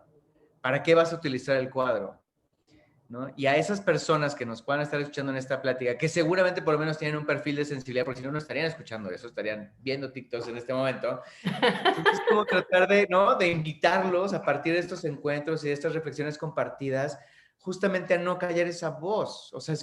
¿Para qué vas a utilizar el cuadro? ¿No? Y a esas personas que nos puedan estar escuchando en esta plática, que seguramente por lo menos tienen un perfil de sensibilidad, porque si no, no estarían escuchando eso, estarían viendo TikToks en este momento. Entonces, como tratar de, ¿no? De invitarlos a partir de estos encuentros y de estas reflexiones compartidas, justamente a no callar esa voz. O sea,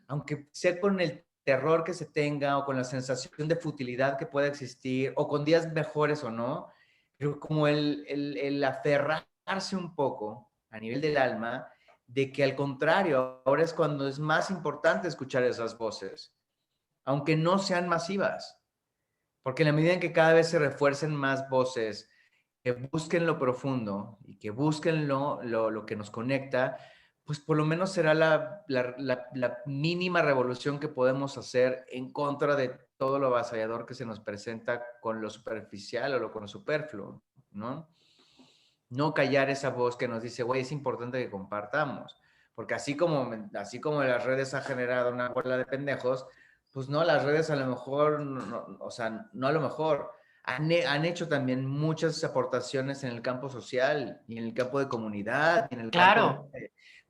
aunque sea con el terror que se tenga o con la sensación de futilidad que pueda existir o con días mejores o no, pero como el aferrarse un poco a nivel del alma de que al contrario, ahora es cuando es más importante escuchar esas voces, aunque no sean masivas, porque en la medida en que cada vez se refuercen más voces que busquen lo profundo y que busquen lo que nos conecta, pues por lo menos será la mínima revolución que podemos hacer en contra de todo lo avasallador que se nos presenta con lo superficial o con lo superfluo, ¿no? No callar esa voz que nos dice, güey, es importante que compartamos. Porque así como las redes han generado una bola de pendejos, pues no, las redes a lo mejor, o sea, no a lo mejor, han hecho también muchas aportaciones en el campo social y en el campo de comunidad y en el campo Claro,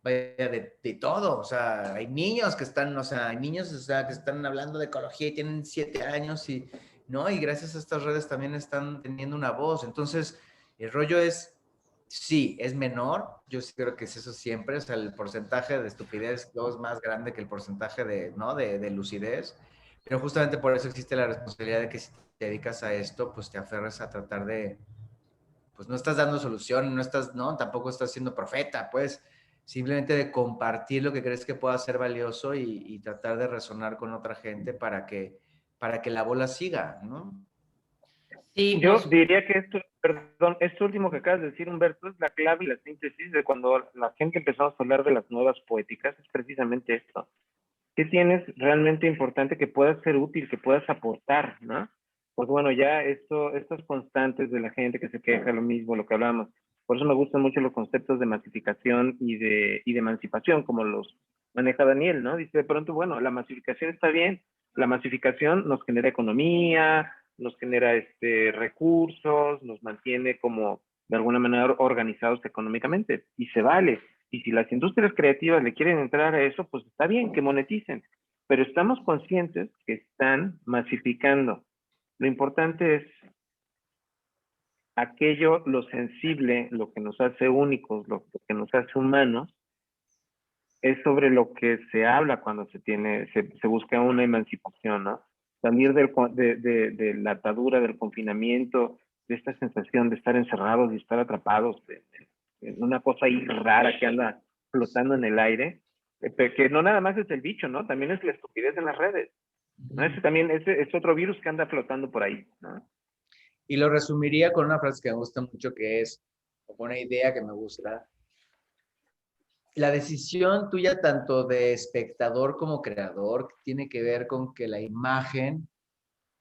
de todo. O sea, hay niños que están, o sea, hay niños, o sea, que están hablando de ecología y tienen 7 años y, ¿no? Y gracias a estas redes también están teniendo una voz. Entonces, el rollo es, sí, es menor. Yo sí creo que es eso siempre. O sea, el porcentaje de estupidez es más grande que el porcentaje de, ¿no? de lucidez. Pero justamente por eso existe la responsabilidad de que si te dedicas a esto, pues te aferres a tratar de, pues no estás dando solución, no estás, no, tampoco estás siendo profeta, pues simplemente de compartir lo que crees que pueda ser valioso y tratar de resonar con otra gente para que la bola siga, ¿no? sí, Yo diría que esto, perdón, esto último que acabas de decir, Humberto, es la clave y la síntesis de cuando la gente empezamos a hablar de las nuevas poéticas, es precisamente esto. ¿Qué tienes realmente importante que puedas ser útil, que puedas aportar, ¿no? Pues bueno, ya estos constantes de la gente que se queja, lo mismo, lo que hablamos. Por eso me gustan mucho los conceptos de masificación y de emancipación, como los maneja Daniel, ¿no? Dice de pronto, bueno, la masificación está bien, la masificación nos genera economía, nos genera recursos, nos mantiene como de alguna manera organizados económicamente, y se vale. Y si las industrias creativas le quieren entrar a eso, pues está bien que moneticen, pero estamos conscientes que están masificando. Lo importante es aquello, lo sensible, lo que nos hace únicos, lo que nos hace humanos, es sobre lo que se habla cuando se busca una emancipación, ¿no? Salir de la atadura, del confinamiento, de esta sensación de estar encerrados y estar atrapados en una cosa ahí rara que anda flotando en el aire, que no nada más es el bicho, ¿no? También es la estupidez en las redes, ¿no? Ese también es otro virus que anda flotando por ahí, ¿no? Y lo resumiría con una frase que me gusta mucho, que es, o con una idea que me gusta, la decisión tuya tanto de espectador como creador tiene que ver con que la imagen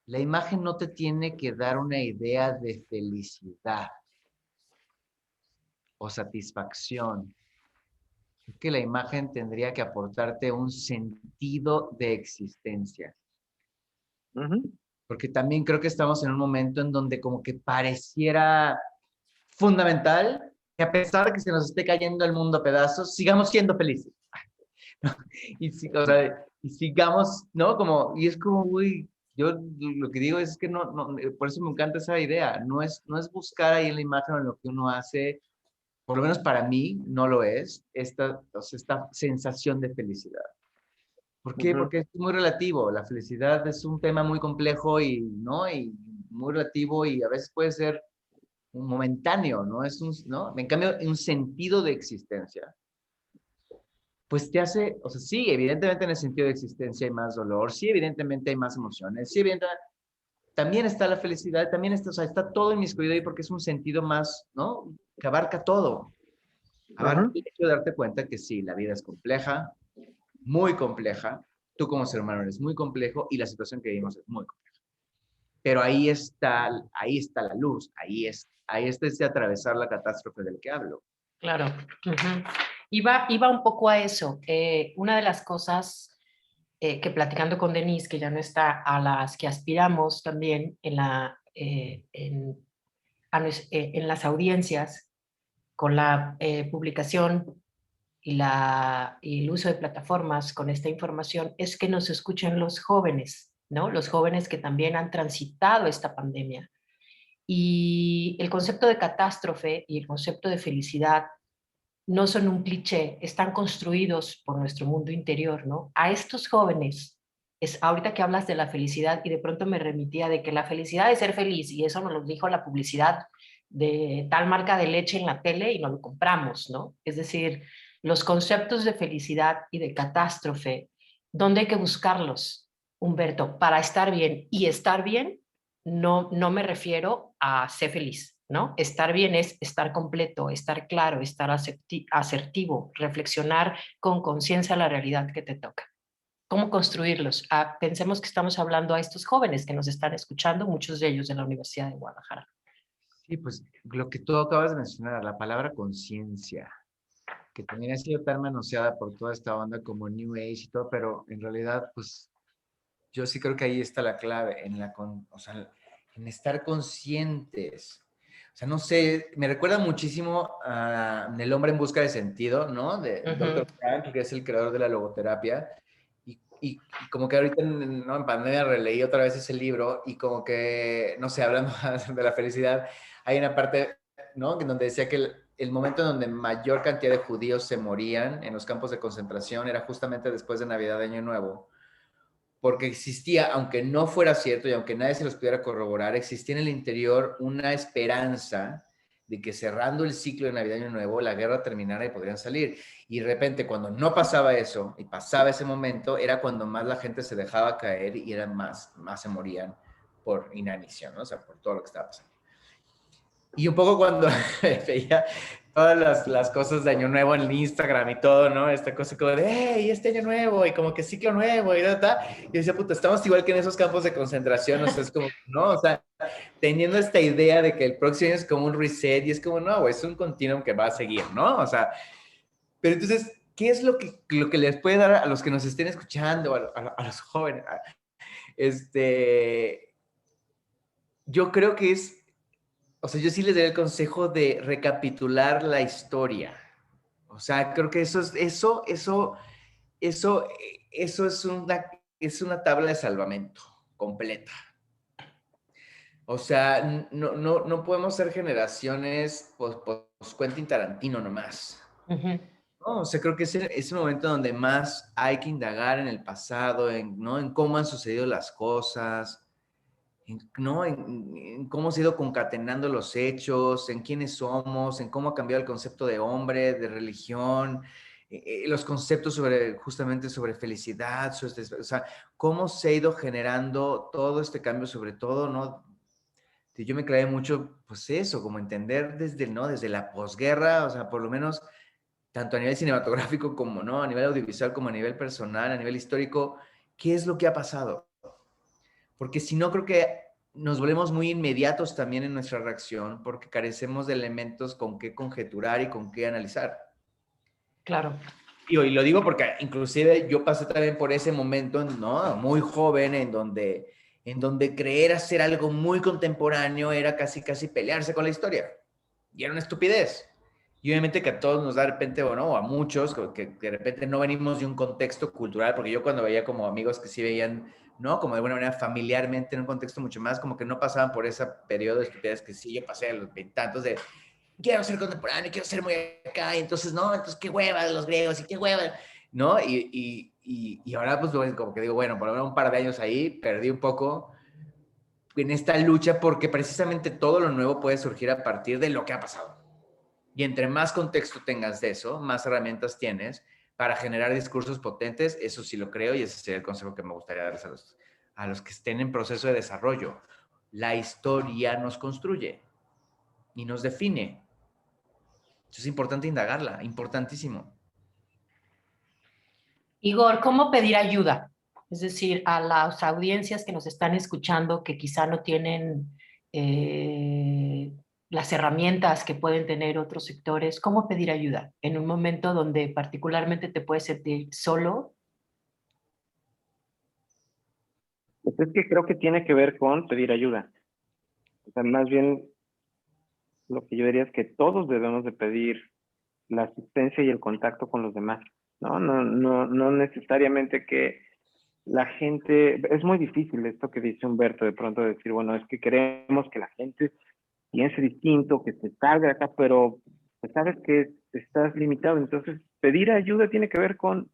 no te tiene que dar una idea de felicidad o satisfacción. Es que la imagen tendría que aportarte un sentido de existencia. Uh-huh. Porque también creo que estamos en un momento en donde como que pareciera fundamental que a pesar de que se nos esté cayendo el mundo a pedazos, sigamos siendo felices. Y, o sea, y sigamos, ¿no? Como, y es como, uy, yo lo que digo es que por eso me encanta esa idea, no es buscar ahí en la imagen en lo que uno hace, por lo menos para mí no lo es, o sea, esta sensación de felicidad. ¿Por qué? Uh-huh. Porque es muy relativo, la felicidad es un tema muy complejo y, ¿no? Y muy relativo y a veces puede ser un momentáneo, ¿no? ¿no? En cambio, un sentido de existencia pues te hace, o sea, sí, evidentemente en el sentido de existencia hay más dolor, sí, evidentemente hay más emociones, sí, evidentemente también está la felicidad, también está, o sea, está todo inmiscuido ahí porque es un sentido más, ¿no? Que abarca todo. Abarca Uh-huh. el hecho de darte cuenta que sí, la vida es compleja, muy compleja, tú como ser humano eres muy complejo y la situación que vivimos es muy compleja. Pero ahí está la luz, ahí está ese atravesar la catástrofe del que hablo. claro. Ujú. Iba un poco a eso. Una de las cosas que platicando con Denise, que ya no está, a las que aspiramos también en las audiencias, con la publicación y el uso de plataformas con esta información, es que nos escuchen los jóvenes, ¿no? Los jóvenes que también han transitado esta pandemia. Y el concepto de catástrofe y el concepto de felicidad no son un cliché, están construidos por nuestro mundo interior, ¿no? A estos jóvenes, ahorita que hablas de la felicidad y de pronto me remitía de que la felicidad es ser feliz, y eso nos lo dijo la publicidad de tal marca de leche en la tele y nos lo compramos, ¿no? Es decir, los conceptos de felicidad y de catástrofe, ¿dónde hay que buscarlos, Humberto? Para estar bien. Y estar bien no me refiero a ser feliz, ¿no? Estar bien es estar completo, estar claro, estar asertivo, reflexionar con conciencia la realidad que te toca. ¿Cómo construirlos? Pensemos que estamos hablando a estos jóvenes que nos están escuchando, muchos de ellos de la Universidad de Guadalajara. Sí, pues lo que tú acabas de mencionar, la palabra conciencia, que también ha sido tan manoseada por toda esta onda como New Age y todo, pero en realidad, pues yo sí creo que ahí está la clave, o sea, en estar conscientes. O sea, no sé, me recuerda muchísimo a El hombre en busca de sentido, ¿no? De Dr. Frank, que es el creador de la logoterapia. Y como que ahorita, ¿no? En pandemia releí otra vez ese libro y como que, no sé, hablando de la felicidad, hay una parte, ¿no? En donde decía que el momento en donde mayor cantidad de judíos se morían en los campos de concentración era justamente después de Navidad de Año Nuevo, porque existía, aunque no fuera cierto y aunque nadie se los pudiera corroborar, existía en el interior una esperanza de que cerrando el ciclo de Navidad y Año Nuevo, la guerra terminara y podrían salir. Y de repente, cuando no pasaba eso y pasaba ese momento, era cuando más la gente se dejaba caer y eran más se morían por inanición, ¿no? O sea, por todo lo que estaba pasando. Y un poco cuando veía todas las cosas de Año Nuevo en el Instagram y todo, ¿no? Esta cosa como de, hey, este Año Nuevo, y como que ciclo nuevo, y tal. Y decía, puta, estamos igual que en esos campos de concentración, o sea, es como, ¿no? O sea, teniendo esta idea de que el próximo año es como un reset, y es como, no, es un continuum que va a seguir, ¿no? O sea, pero entonces, ¿qué es lo que les puede dar a los que nos estén escuchando, a los jóvenes? Yo creo que o sea, yo sí les daría el consejo de recapitular la historia. O sea, creo que eso es una tabla de salvamento completa. O sea, no podemos ser generaciones, pues Quentin Tarantino nomás. No, o sea, creo que es un momento donde más hay que indagar en el pasado, ¿no? En cómo han sucedido las cosas, ¿no? En cómo se ha ido concatenando los hechos, en quiénes somos, en cómo ha cambiado el concepto de hombre, de religión, los conceptos justamente sobre felicidad, o sea, cómo se ha ido generando todo este cambio, sobre todo, ¿no? Yo me clavé mucho, pues eso, como entender ¿no? Desde la posguerra, o sea, por lo menos, tanto a nivel cinematográfico como, ¿no? A nivel audiovisual, como a nivel personal, a nivel histórico, ¿qué es lo que ha pasado? Porque si no, creo que nos volvemos muy inmediatos también en nuestra reacción porque carecemos de elementos con qué conjeturar y con qué analizar. Claro. Y lo digo porque inclusive yo pasé también por ese momento, ¿no? Muy joven, en donde creer hacer algo muy contemporáneo era casi pelearse con la historia. Y era una estupidez. Y obviamente que a todos nos da de repente, o no, a muchos, que de repente no venimos de un contexto cultural, porque yo cuando veía como amigos que sí veían, ¿no? Como de alguna manera familiarmente en un contexto mucho más, como que no pasaban por ese periodo de estupidez que sí yo pasé a los veintantos de quiero ser contemporáneo, quiero ser muy acá, y entonces, no, entonces qué hueva de los griegos y qué hueva, ¿no? Y ahora pues como que digo, bueno, por lo menos un par de años ahí, perdí un poco en esta lucha porque precisamente todo lo nuevo puede surgir a partir de lo que ha pasado. Y entre más contexto tengas de eso, más herramientas tienes para generar discursos potentes, eso sí lo creo y ese sería el consejo que me gustaría darles a los que estén en proceso de desarrollo. La historia nos construye y nos define. Es importante indagarla, importantísimo. Igor, ¿cómo pedir ayuda? Es decir, a las audiencias que nos están escuchando que quizá no tienen eh, las herramientas que pueden tener otros sectores, ¿cómo pedir ayuda en un momento donde particularmente te puedes sentir solo? Pues es que creo que tiene que ver con pedir ayuda. O sea, más bien lo que yo diría es que todos debemos de pedir la asistencia y el contacto con los demás, ¿no? No necesariamente que la gente, es muy difícil esto que dice Humberto de pronto decir, bueno, es que queremos que la gente piense distinto, que se salga de acá, pero pues sabes que estás limitado, entonces pedir ayuda tiene que ver con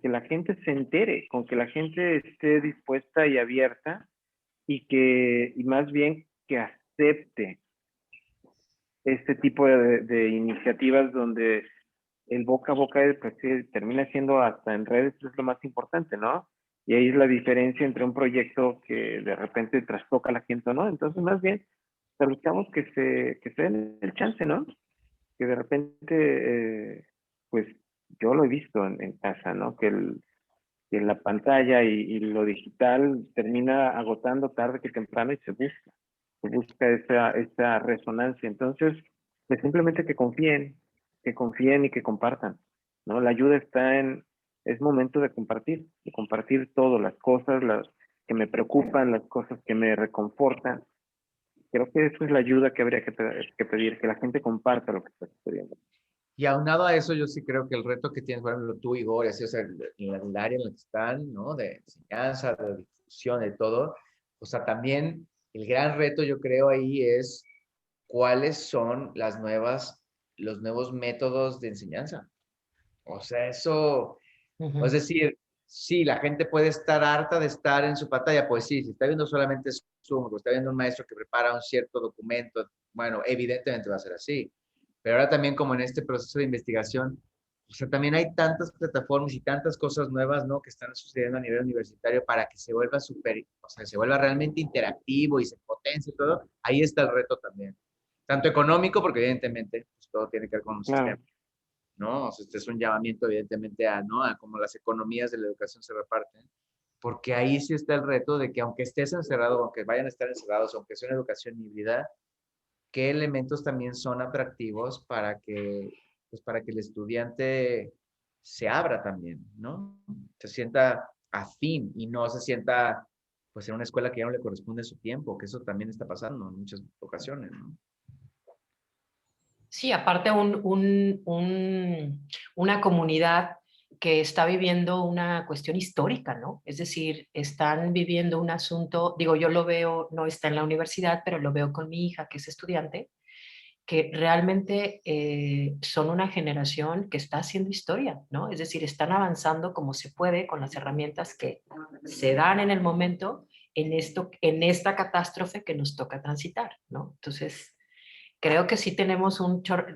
que la gente se entere, con que la gente esté dispuesta y abierta y más bien que acepte este tipo de iniciativas donde el boca a boca pues, sí, termina siendo hasta en redes es lo más importante, ¿no? Y ahí es la diferencia entre un proyecto que de repente trastoca a la gente o no. Entonces, más bien, buscamos que se den el chance, ¿no? Que de repente, pues yo lo he visto en casa, ¿no? Que la pantalla y lo digital termina agotando tarde que temprano y se busca esa resonancia. Entonces, pues simplemente que confíen, que confíen y que compartan, ¿no? La ayuda está es momento de compartir todo, las cosas, las que me preocupan, las cosas que me reconfortan. Creo que eso es la ayuda que habría que pedir, que la gente comparta lo que está sucediendo. Y aunado a eso, yo sí creo que el reto que tienes, por ejemplo, tú, Igor, así, o sea, en el área en la que están, ¿no? De enseñanza, de difusión, de todo. O sea, también el gran reto, yo creo, ahí es cuáles son los nuevos métodos de enseñanza. O sea, eso, es decir, sí, la gente puede estar harta de estar en su pantalla, pues sí, si está viendo solamente Zoom, o está viendo un maestro que prepara un cierto documento, bueno, evidentemente va a ser así. Pero ahora también como en este proceso de investigación, o sea, también hay tantas plataformas y tantas cosas nuevas, ¿no? Que están sucediendo a nivel universitario para que se vuelva o sea, se vuelva realmente interactivo y se potencie todo. Ahí está el reto también. Tanto económico, porque evidentemente pues, todo tiene que ver con un Claro. sistema, ¿no? O sea, este es un llamamiento evidentemente ¿no? A cómo las economías de la educación se reparten, porque ahí sí está el reto de que aunque estés encerrado, aunque vayan a estar encerrados, aunque sea una educación híbrida, qué elementos también son atractivos pues para que el estudiante se abra también, ¿no? Se sienta afín y no se sienta pues en una escuela que ya no le corresponde su tiempo, que eso también está pasando en muchas ocasiones, ¿no? Sí, aparte una comunidad que está viviendo una cuestión histórica, ¿no? Es decir, están viviendo un asunto, digo, yo lo veo, no está en la universidad, pero lo veo con mi hija, que es estudiante, que realmente son una generación que está haciendo historia, ¿no? Es decir, están avanzando como se puede con las herramientas que se dan en el momento en esta catástrofe que nos toca transitar, ¿no? Entonces, creo que sí tenemos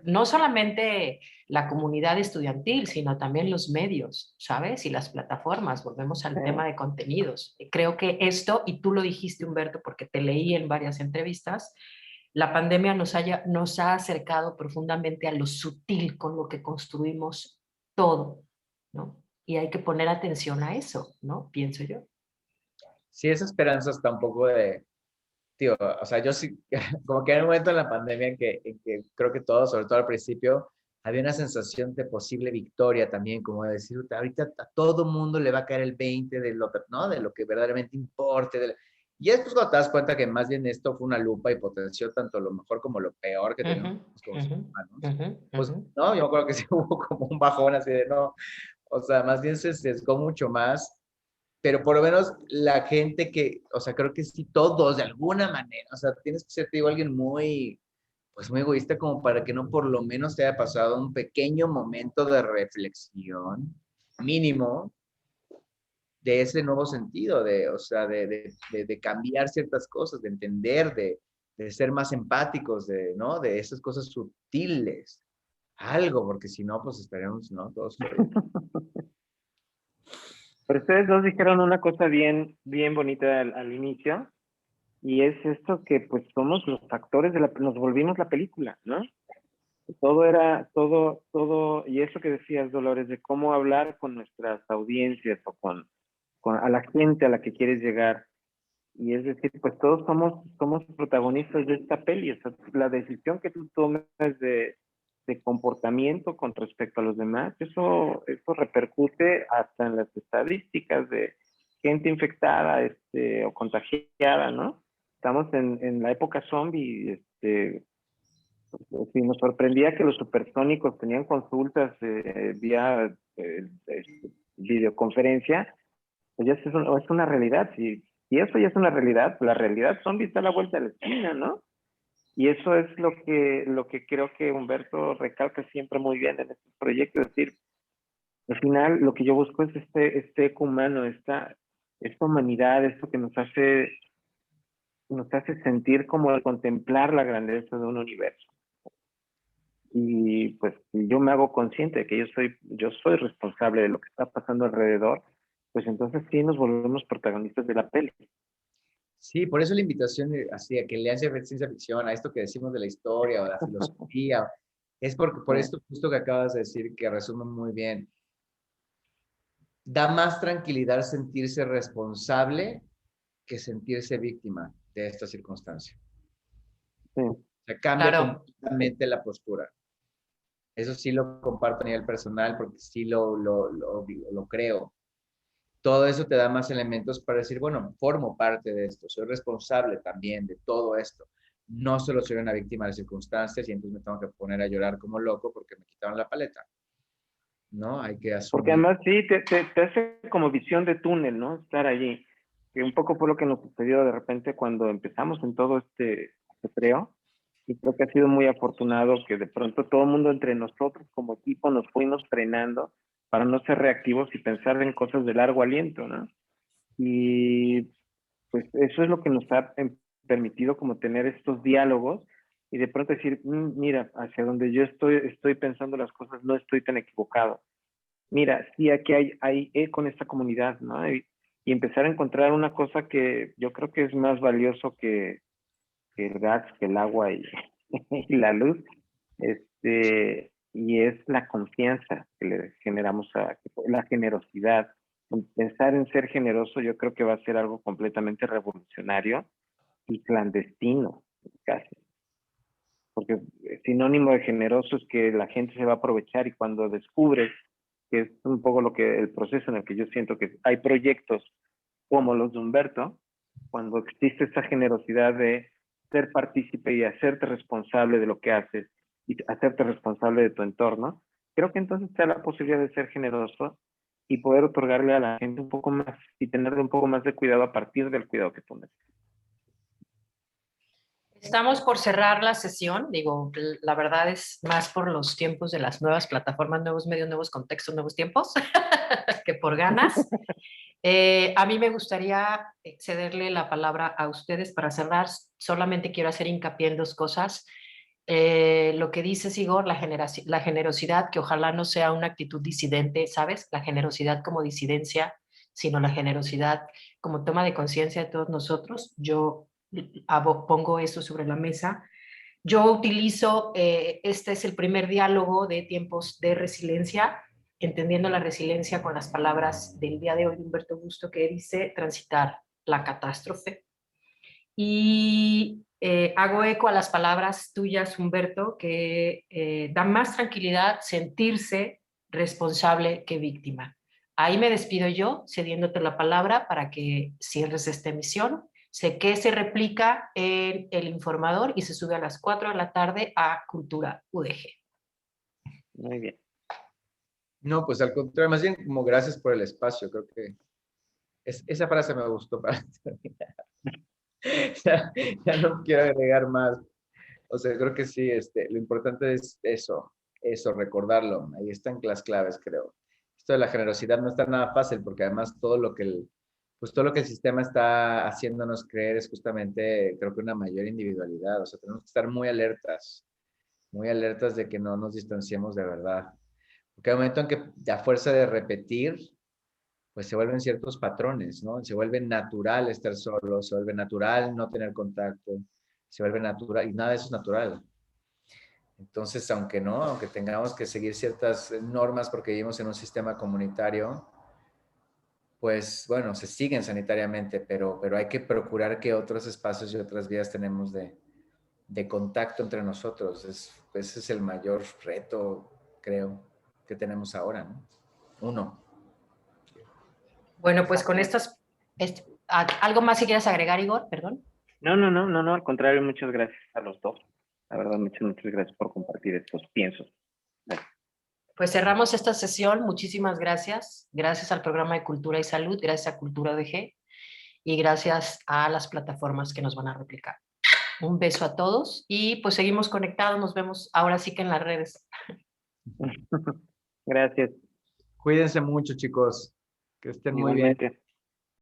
no solamente la comunidad estudiantil, sino también los medios, ¿sabes? Y las plataformas, volvemos al tema de contenidos. Creo que esto, y tú lo dijiste, Humberto, porque te leí en varias entrevistas, la pandemia nos ha acercado profundamente a lo sutil con lo que construimos todo, ¿no? Y hay que poner atención a eso, ¿no? Pienso yo. Sí, esa esperanza está un poco de, tío, o sea, yo sí, como que hay un momento en la pandemia en que creo que todos, sobre todo al principio, había una sensación de posible victoria también, como de decir, ahorita a todo mundo le va a caer el 20 de lo, ¿no? De lo que verdaderamente importe. Y después cuando te das cuenta que más bien esto fue una lupa y potenció tanto lo mejor como lo peor que tenemos como seres humanos, pues, ¿no? Yo me acuerdo que sí hubo como un bajón así de, no, o sea, más bien se sesgó mucho más, pero por lo menos la gente que, o sea, creo que sí todos de alguna manera, o sea, tienes que ser, te digo, alguien muy, pues muy egoísta como para que no por lo menos te haya pasado un pequeño momento de reflexión mínimo de ese nuevo sentido, o sea, de cambiar ciertas cosas, de entender, de ser más empáticos, ¿no? De esas cosas sutiles, algo, porque si no, pues estaríamos, ¿no? Todos Pero ustedes dos dijeron una cosa bien, bien bonita al inicio, y es esto que pues somos los actores nos volvimos la película, ¿no? Todo, y eso que decías, Dolores, de cómo hablar con nuestras audiencias o a la gente a la que quieres llegar. Y es decir, pues todos somos protagonistas de esta peli. O sea, la decisión que tú tomes de comportamiento con respecto a los demás, eso repercute hasta en las estadísticas de gente infectada, o contagiada, ¿no? Estamos en la época zombie, sí, nos sorprendía que los supersónicos tenían consultas vía videoconferencia, pues ya es una realidad. Si eso ya es una realidad, la realidad zombie está a la vuelta de la esquina, ¿no? Y eso es lo que creo que Humberto recalca siempre muy bien en estos proyectos. Es decir, al final lo que yo busco es este eco humano, esta humanidad, esto que nos hace sentir como al contemplar la grandeza de un universo. Y pues si yo me hago consciente de que yo soy responsable de lo que está pasando alrededor, pues entonces sí nos volvemos protagonistas de la peli. Sí, por eso la invitación así a que lean ciencia ficción, a esto que decimos de la historia o la filosofía, es porque por esto justo que acabas de decir, que resume muy bien, da más tranquilidad sentirse responsable que sentirse víctima de esta circunstancia. Sí. Se cambia Claro, completamente la postura. Eso sí lo comparto a nivel personal porque sí lo creo. Todo eso te da más elementos para decir, bueno, formo parte de esto, soy responsable también de todo esto. No solo soy una víctima de circunstancias y entonces me tengo que poner a llorar como loco porque me quitaron la paleta. ¿No? Hay que Porque asumir. además sí, te hace como visión de túnel, ¿no? Estar allí. Que un poco fue lo que nos sucedió de repente cuando empezamos en todo este ajetreo. Y creo que ha sido muy afortunado que de pronto todo el mundo entre nosotros como equipo nos fuimos frenando para no ser reactivos y pensar en cosas de largo aliento, ¿no? Y pues eso es lo que nos ha permitido como tener estos diálogos y de pronto decir, mira, hacia donde yo estoy pensando las cosas, no estoy tan equivocado. Mira, sí, aquí hay eco en esta comunidad, ¿no? Y empezar a encontrar una cosa que yo creo que es más valioso que el gas, que el agua y, y la luz, y es la confianza que le generamos la generosidad. Pensar en ser generoso yo creo que va a ser algo completamente revolucionario y clandestino, casi. Porque sinónimo de generoso es que la gente se va a aprovechar y cuando descubres, que es un poco el proceso en el que yo siento que hay proyectos como los de Humberto, cuando existe esa generosidad de ser partícipe y hacerte responsable de lo que haces y hacerte responsable de tu entorno, creo que entonces te da la posibilidad de ser generoso y poder otorgarle a la gente un poco más y tenerle un poco más de cuidado a partir del cuidado que tú necesitas. Estamos por cerrar la sesión, digo, la verdad es más por los tiempos de las nuevas plataformas, nuevos medios, nuevos contextos, nuevos tiempos, que por ganas. A mí me gustaría cederle la palabra a ustedes para cerrar. Solamente quiero hacer hincapié en dos cosas. Lo que dices, Igor, la generosidad, que ojalá no sea una actitud disidente, ¿sabes? La generosidad como disidencia, sino la generosidad como toma de conciencia de todos nosotros. Yo pongo eso sobre la mesa. Yo utilizo, este es el primer diálogo de tiempos de resiliencia, entendiendo la resiliencia con las palabras del día de hoy de Humberto Busto, que dice transitar la catástrofe. Y hago eco a las palabras tuyas, Humberto, que da más tranquilidad sentirse responsable que víctima. Ahí me despido yo, cediéndote la palabra para que cierres esta emisión. Sé que se replica en El Informador y se sube a las 4 de la tarde a Cultura UDG. Muy bien. No, pues al contrario, más bien como gracias por el espacio. Creo que esa frase me gustó para terminar. Ya no quiero agregar más. O sea, creo que sí, lo importante es eso, recordarlo. Ahí están las claves, creo. Esto de la generosidad no está nada fácil porque además pues todo lo que el sistema está haciéndonos creer es justamente, creo que una mayor individualidad. O sea, tenemos que estar muy alertas de que no nos distanciemos de verdad. Porque hay un momento en que a fuerza de repetir, pues se vuelven ciertos patrones, ¿no? Se vuelve natural estar solo, se vuelve natural no tener contacto, se vuelve natural, y nada de eso es natural. Entonces, aunque tengamos que seguir ciertas normas porque vivimos en un sistema comunitario, pues bueno, se siguen sanitariamente, pero hay que procurar que otros espacios y otras vías tenemos de contacto entre nosotros. Ese es el mayor reto, creo, que tenemos ahora, ¿no? Uno. Bueno, pues con estas, ¿algo más si quieres agregar, Igor? Perdón. No, al contrario, muchas gracias a los dos. La verdad, muchas gracias por compartir estos piensos. Gracias. Pues cerramos esta sesión. Muchísimas gracias. Gracias al programa de Cultura y Salud, gracias a Cultura DG y gracias a las plataformas que nos van a replicar. Un beso a todos y pues seguimos conectados. Nos vemos ahora sí que en las redes. Gracias. Cuídense mucho, chicos. Que estén muy bien. Igualmente.